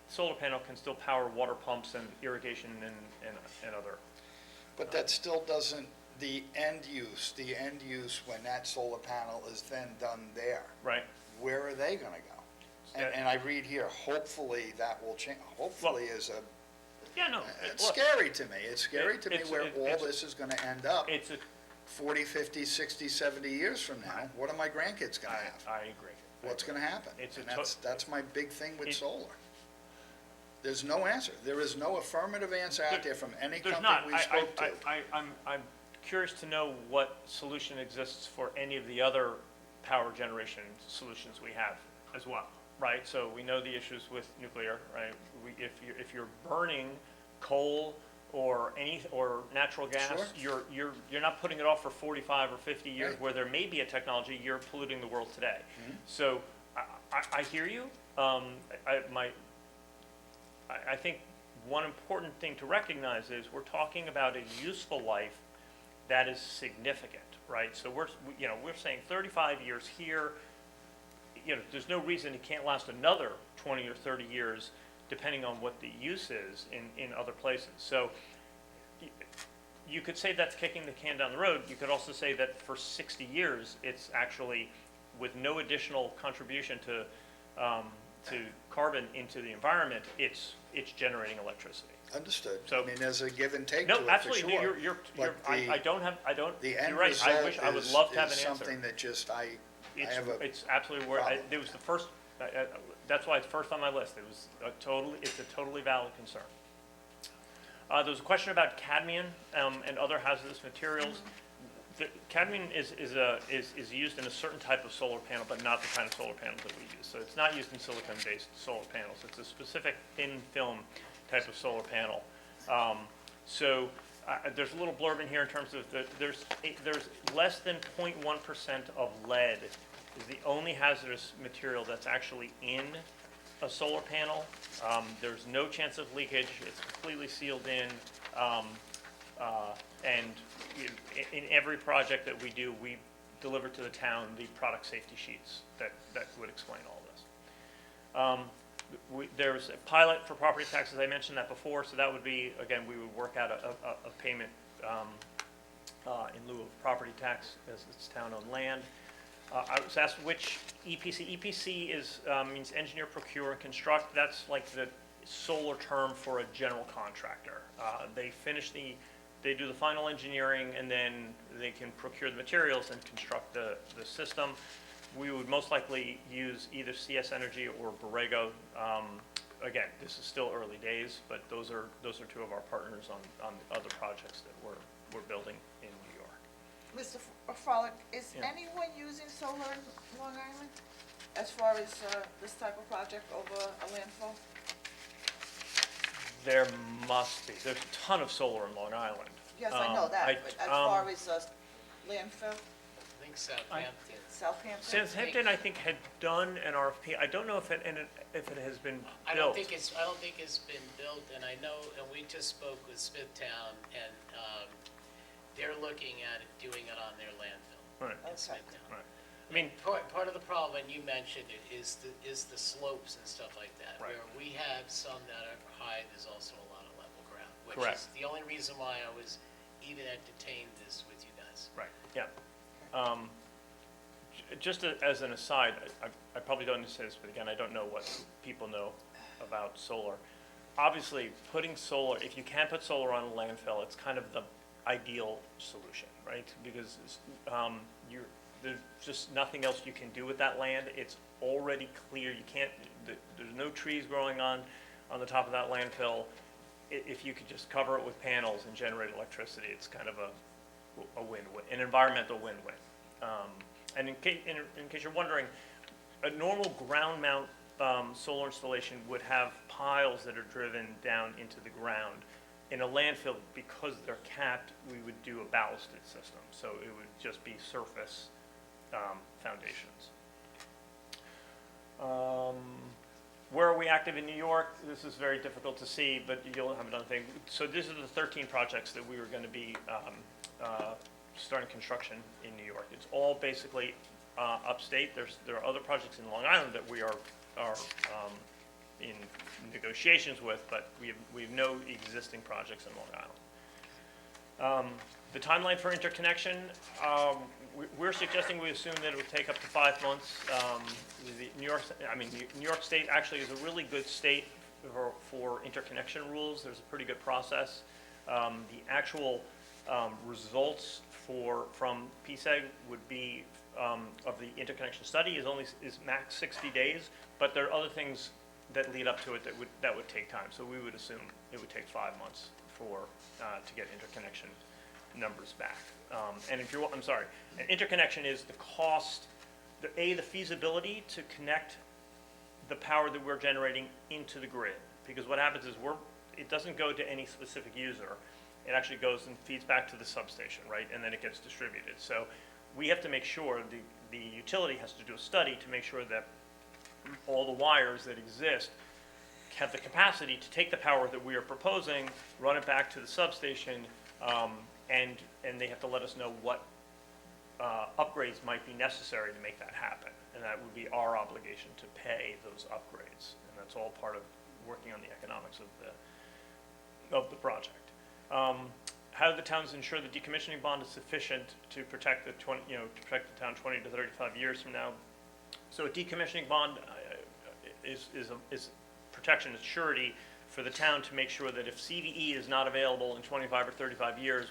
solar panel can still power water pumps and irrigation and other. But that still doesn't, the end use when that solar panel is then done there, Right. where are they gonna go? And I read here, hopefully that will change, hopefully is a, Yeah, no. it's look, scary to me. It's scary to me it's- where it- all it's- this is gonna end up It's a, 40, 50, 60, 70 years from now. What are my grandkids gonna have? I agree. What's gonna happen? It's a And that's my big thing with It- solar. There's no answer. There is no affirmative answer out there from any There's company not. we spoke to. I'm curious to know what solution exists for any of the other power generation solutions we have as well, right? So we know the issues with nuclear, right? If you're burning coal or natural gas, Sure. you're not putting it off for 45 or 50 years Right. where there may be a technology, you're polluting the world today. Mm-hmm. So I hear you. I think one important thing to recognize is we're talking about a useful life that is significant, right? So we're saying 35 years here, there's no reason it can't last another 20 or 30 years depending on what the use is in other places. So you could say that's kicking the can down the road. You could also say that for 60 years, it's actually with no additional contribution to carbon into the environment, it's generating electricity. Understood. So- I mean, there's a give and take to No, it, for absolutely, sure. you're, But I don't have, The you're end right, I result wish, I would is, love to have is an answer. something that just, I It's, have a, it's absolutely worth, problem. it was the first, that's why it's first on my list. It was it's a totally valid concern. There was a question about cadmium, and other hazardous materials. The cadmium is used in a certain type of solar panel, but not the kind of solar panels that we use. So it's not used in silicon-based solar panels. It's a specific thin film type of solar panel. There's a little blurb in here in terms of there's less than 0.1% of lead is the only hazardous material that's actually in a solar panel. There's no chance of leakage. It's completely sealed in. And in every project that we do, we deliver to the town the product safety sheets that would explain all this. There's a pilot for property tax, as I mentioned that before, so that would be, again, we would work out a payment in lieu of property tax as it's town-owned land. I was asked which EPC. EPC means engineer, procure, and construct. That's like the solar term for a general contractor. They do the final engineering, and then they can procure the materials and construct the system. We would most likely use either CS Energy or Borrego. Again, this is still early days, but those are two of our partners on other projects that we're building in New York. Mr. Frolick, is Yeah. anyone using solar in Long Island as far as this type of project over a landfill? There must be. There's a ton of solar in Long Island. Yes, I know that, but as far as landfill, I think Southampton. Southampton? Southampton, I think, had done an RFP. I don't know if it has been I don't built. think it's been built, and I know, and we just spoke with Smithtown, and they're looking at doing it on their landfill Right. in Okay. Smithtown. Right. I mean, Part of the problem, and you mentioned it, is the slopes and stuff like that. Right. Where we have some that are high, there's also a lot of level ground. Which Correct. is the only reason why I was even entertained this with you guys. right, yeah. Just as an aside, I probably don't need to say this, but again, I don't know what people know about solar. Obviously, putting solar, if you can put solar on a landfill, it's kind of the ideal solution, right? Because there's just nothing else you can do with that land. It's already clear. There's no trees growing on the top of that landfill. If you could just cover it with panels and generate electricity, it's kind of a win-win, an environmental win-win. And in case you're wondering, a normal ground mount solar installation would have piles that are driven down into the ground. In a landfill, because they're capped, we would do a ballasted system, so it would just be surface foundations. Where are we active in New York? This is very difficult to see, but you'll have another thing. So these are the 13 projects that we were going to be starting construction in New York. It's all basically upstate. There are other projects in Long Island that we are in negotiations with, but we have no existing projects in Long Island. The timeline for interconnection, we're suggesting we assume that it would take up to 5 months. New York State actually is a really good state for interconnection rules. There's a pretty good process. The actual results from PSEG would be of the interconnection study is max 60 days, but there are other things that lead up to it that would take time. So we would assume it would take 5 months to get interconnection numbers back. And an interconnection is the cost, the feasibility to connect the power that we're generating into the grid. Because what happens is it doesn't go to any specific user. It actually goes and feeds back to the substation, right? And then it gets distributed. So we have to make sure, the utility has to do a study to make sure that all the wires that exist have the capacity to take the power that we are proposing, run it back to the substation, and they have to let us know what upgrades might be necessary to make that happen. And that would be our obligation to pay those upgrades. And that's all part of working on the economics of the project. How do the towns ensure the decommissioning bond is sufficient to protect the town 20 to 35 years from now? So a decommissioning bond is protection, it's surety for the town to make sure that if CVE is not available in 25 or 35 years,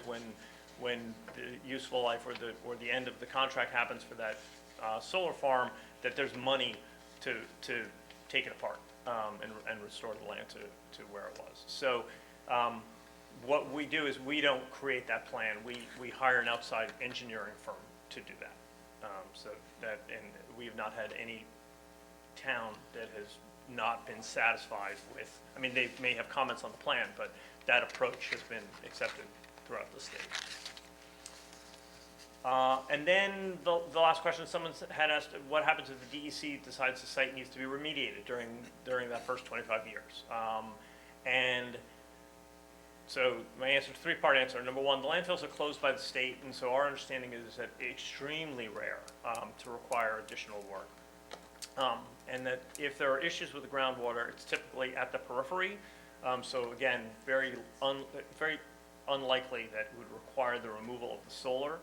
when the useful life or the end of the contract happens for that solar farm, that there's money to take it apart and restore the land to where it was. So what we do is we don't create that plan. We hire an outside engineering firm to do that. So that, and we have not had any town that has not been satisfied with, I mean, they may have comments on the plan, but that approach has been accepted throughout the state. And then the last question, someone had asked, what happens if the DEC decides the site needs to be remediated during that first 25 years? And so my answer, three-part answer. Number one, the landfills are closed by the state, and so our understanding is that extremely rare to require additional work. And that if there are issues with the groundwater, it's typically at the periphery. So again, very unlikely that would require the removal of the solar.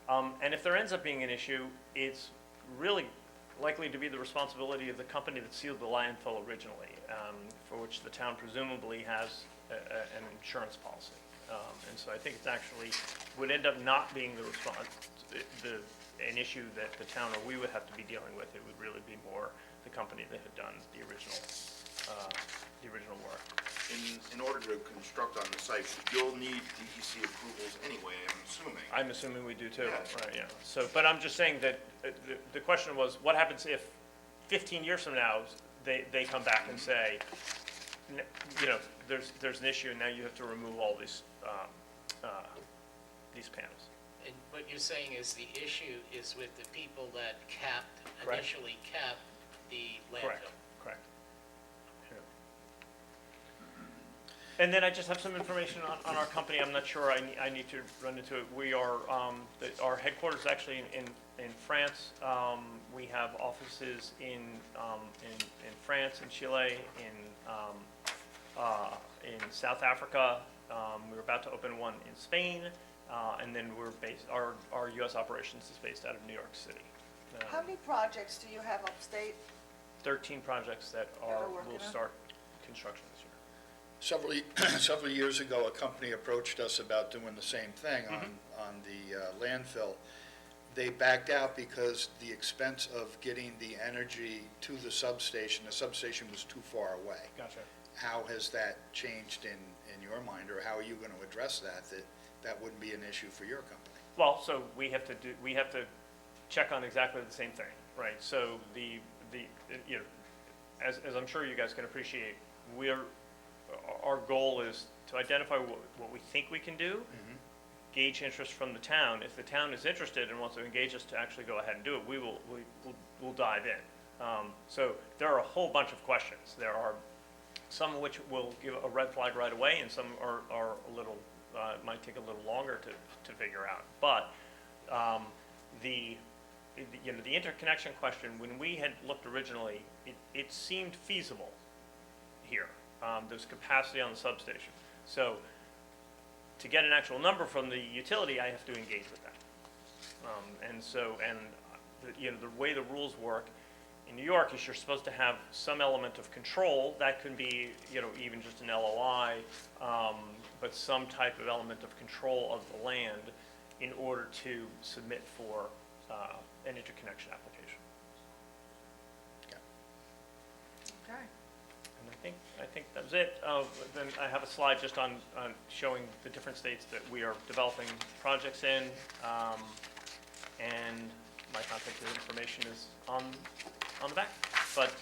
And if there ends up being an issue, it's really likely to be the responsibility of the company that sealed the landfill originally, for which the town presumably has an insurance policy. And so I think it's actually would end up not being an issue that the town or we would have to be dealing with. It would really be more the company that had done the original work. In order to construct on the site, you'll need DEC approvals anyway, I'm assuming. I'm assuming we do too. Yeah. Right, yeah. So, but I'm just saying that the question was, what happens if 15 years from now, they come back and say, you know, there's an issue and now you have to remove all these panels. And what you're saying is the issue is with the people that Correct. initially capped the Correct, landfill. correct. Yeah. And then I just have some information on our company. I'm not sure I need to run into it. We are, our headquarters is actually in France. We have offices in France, in Chile, in South Africa. We're about to open one in Spain. And then we're based, our U.S. operations is based out of New York City. How many projects do you have upstate? 13 projects that are working will on? start construction this year. Several years ago, a company approached us about doing the same thing on the landfill. They backed out because the expense of getting the energy to the substation was too far away. Gotcha. How has that changed in your mind, or how are you going to address that wouldn't be an issue for your company? Well, so we have to check on exactly the same thing, right? So the you know, as I'm sure you guys can appreciate, our goal is to identify what we think we can do, gauge interest from the town. If the town is interested and wants to engage us to actually go ahead and do it, we'll dive in. So there are a whole bunch of questions. There are some of which will give a red flag right away, and some are a little might take a little longer to figure out. But the interconnection question, when we had looked originally, it seemed feasible here. There's capacity on the substation. So to get an actual number from the utility, I have to engage with that. The way the rules work in New York is you're supposed to have some element of control. That can be, even just an LOI, but some type of element of control of the land in order to submit for an interconnection application. Okay. And I think that's it. Then I have a slide just on showing the different states that we are developing projects in, and my contact information is on the back. But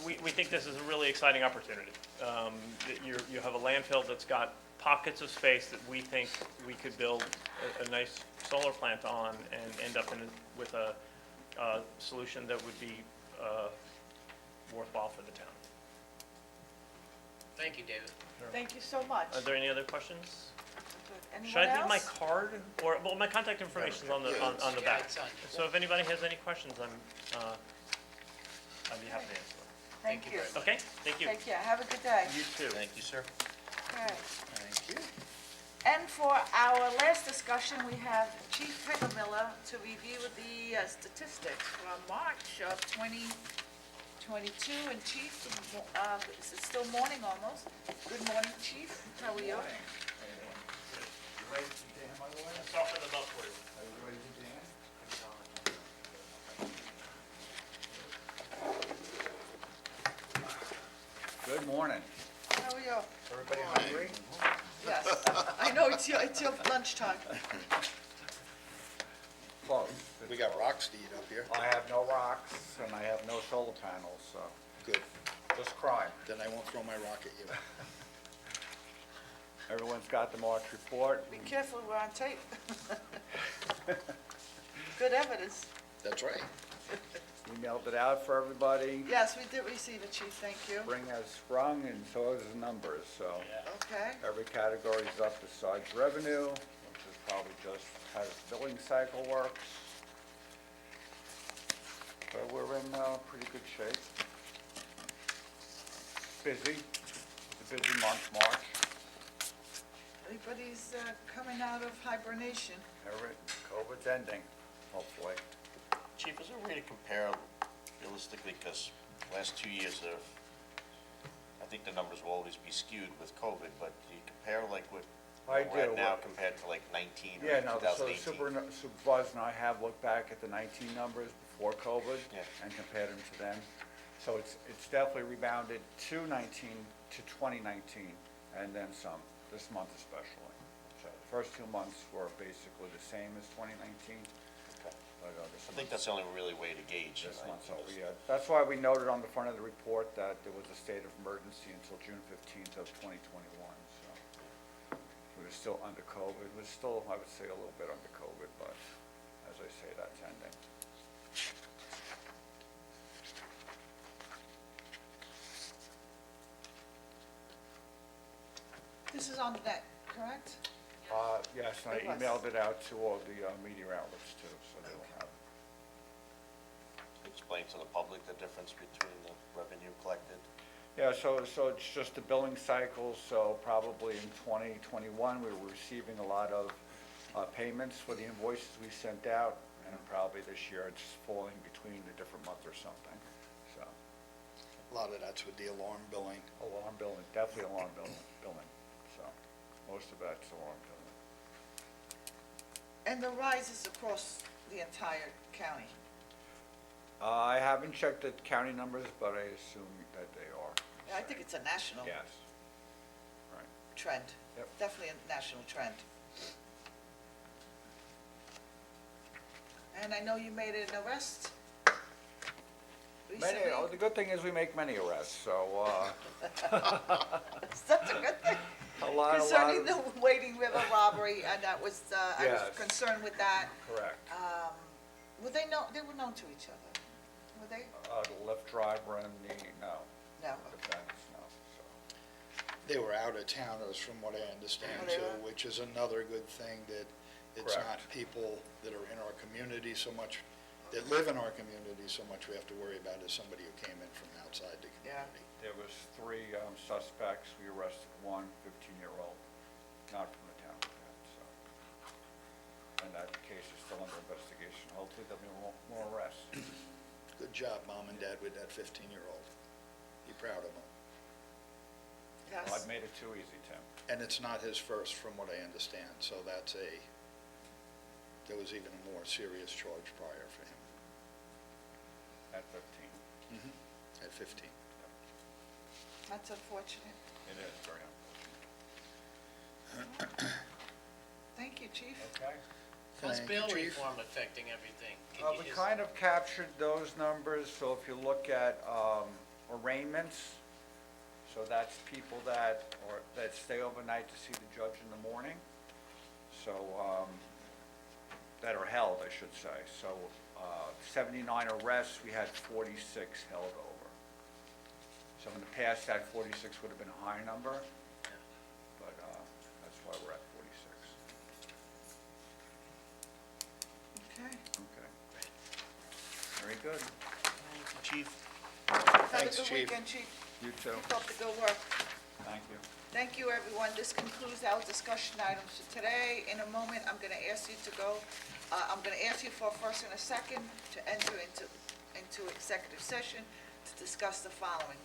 we think this is a really exciting opportunity. You have a landfill that's got pockets of space that we think we could build a nice solar plant on and end up with a solution that would be worthwhile for the town. Thank you, David. Thank you so much. Are there any other questions? Anyone Should I leave my else? card, or, well, my contact information is on the Yeah, back. it's on. So if anybody has any questions, I'd be happy to answer them. Thank you. very much. Okay, thank you. Take care. Have a good day. You too. Thank you, sir. Okay. Thank you. And for our last discussion, we have Chief Peckamiller to review the statistics from March of 2022. 22, and Chief, is it still morning almost? Good morning, Chief, how are you? Start with the bus for you. Good morning. How are you? Everybody hungry? Yes, I know, it's your lunchtime. Close. We got rocks to eat up here. I have no rocks and I have no solar panels, so Good. just crime. Then I won't throw my rock at you. Everyone's got the March report. Be careful, we're on tape. Good evidence. That's right. Emailed it out for everybody. Yes, we did receive it, Chief, thank you. Spring has sprung and so has the numbers, so Okay, every category's up besides revenue, which is probably just how the billing cycle works. So we're in pretty good shape. Busy. It's a busy month, March. everybody's coming out of hibernation. COVID's ending, hopefully. Chief, is there a way to compare realistically, because last 2 years, I think the numbers will always be skewed with COVID, but do you compare like what I we're do. at now compared to like 19 or Yeah, no, so 2018? Supervisor and I have looked back at the 19 numbers before COVID Yeah. and compared them to them. So it's definitely rebounded to 19, to 2019, and then some, this month especially. So the first 2 months were basically the same as 2019, Okay. but I think that's the only really way to gauge it. this right? month's over, yeah. That's why we noted on the front of the report that there was a state of emergency until June 15th of 2021, so. We were still under COVID, it was still, I would say, a little bit under COVID, but as I say, that's ending. This is on the net, correct? Yes, I It was. emailed it out to all the media outlets too, so they'll have it. Explain to the public the difference between the revenue collected. Yeah, so it's just the billing cycle, so probably in 2021, we were receiving a lot of payments for the invoices we sent out, and probably this year it's falling between a different month or something, so. A lot of that's with the alarm billing. Alarm billing, definitely alarm billing, so most of that's alarm billing. And the rise is across the entire county. I haven't checked the county numbers, but I assume that they are. I think it's a national Yes. Right. trend. Yep. Definitely a national trend. And I know you made an arrest recently. The good thing is we make many arrests, so, That's a good thing. a lot Concerning of, the Wading River robbery, and that was, I was Yes. concerned with that. correct. They were known to each other, were they? The Lyft driver and No. defense, no, so. They were out-of-towners, from what I understand, Oh, they too, were? which is another good thing, that it's Correct. not people that are in our community so much, that live in our community so much we have to worry about is somebody who came in from outside the Yeah. community. There was 3 suspects, we arrested 1 15-year-old, not from the town of Penn, so. And that case is still under investigation, hopefully there'll be more arrests. Good job, Mom and Dad, with that 15-year-old. Be proud of him. Well, Yes. I've made it too easy, Tim. And it's not his first, from what I understand, so there was even a more serious charge prior for him, At 15. at 15. That's unfortunate. It is very Thank you, Chief. Okay. How's Thank you, bail Chief. reform affecting everything? Can you We just- kind of captured those numbers, so if you look at arraignments, so that's people that stay overnight to see the judge in the morning, so, that are held, I should say. So 79 arrests, we had 46 held over. So in the past, that 46 would have been a higher number, but that's why we're at 46. Okay. Okay. Very good. Thank you, Chief. Have a Thanks, good Chief. weekend, Chief. You too. Keep up the good work. Thank you. Thank you, everyone. This concludes our discussion items for today. In a moment, I'm going to ask you to go, I'm going to ask you for a first and a second to enter into executive session to discuss the following.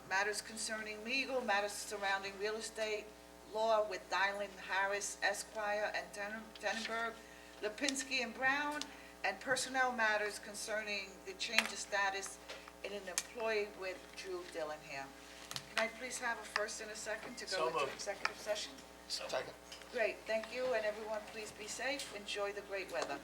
Matters concerning legal, matters surrounding real estate, law with Dylan Harris Esquire and Tenenberg, Lipinski and Brown, and personnel matters concerning the change of status in an employee with Drew Dillingham. Can I please have a first and a second to So go into moved. executive session? So, Great, thank you, and everyone, please be safe, enjoy the great weather.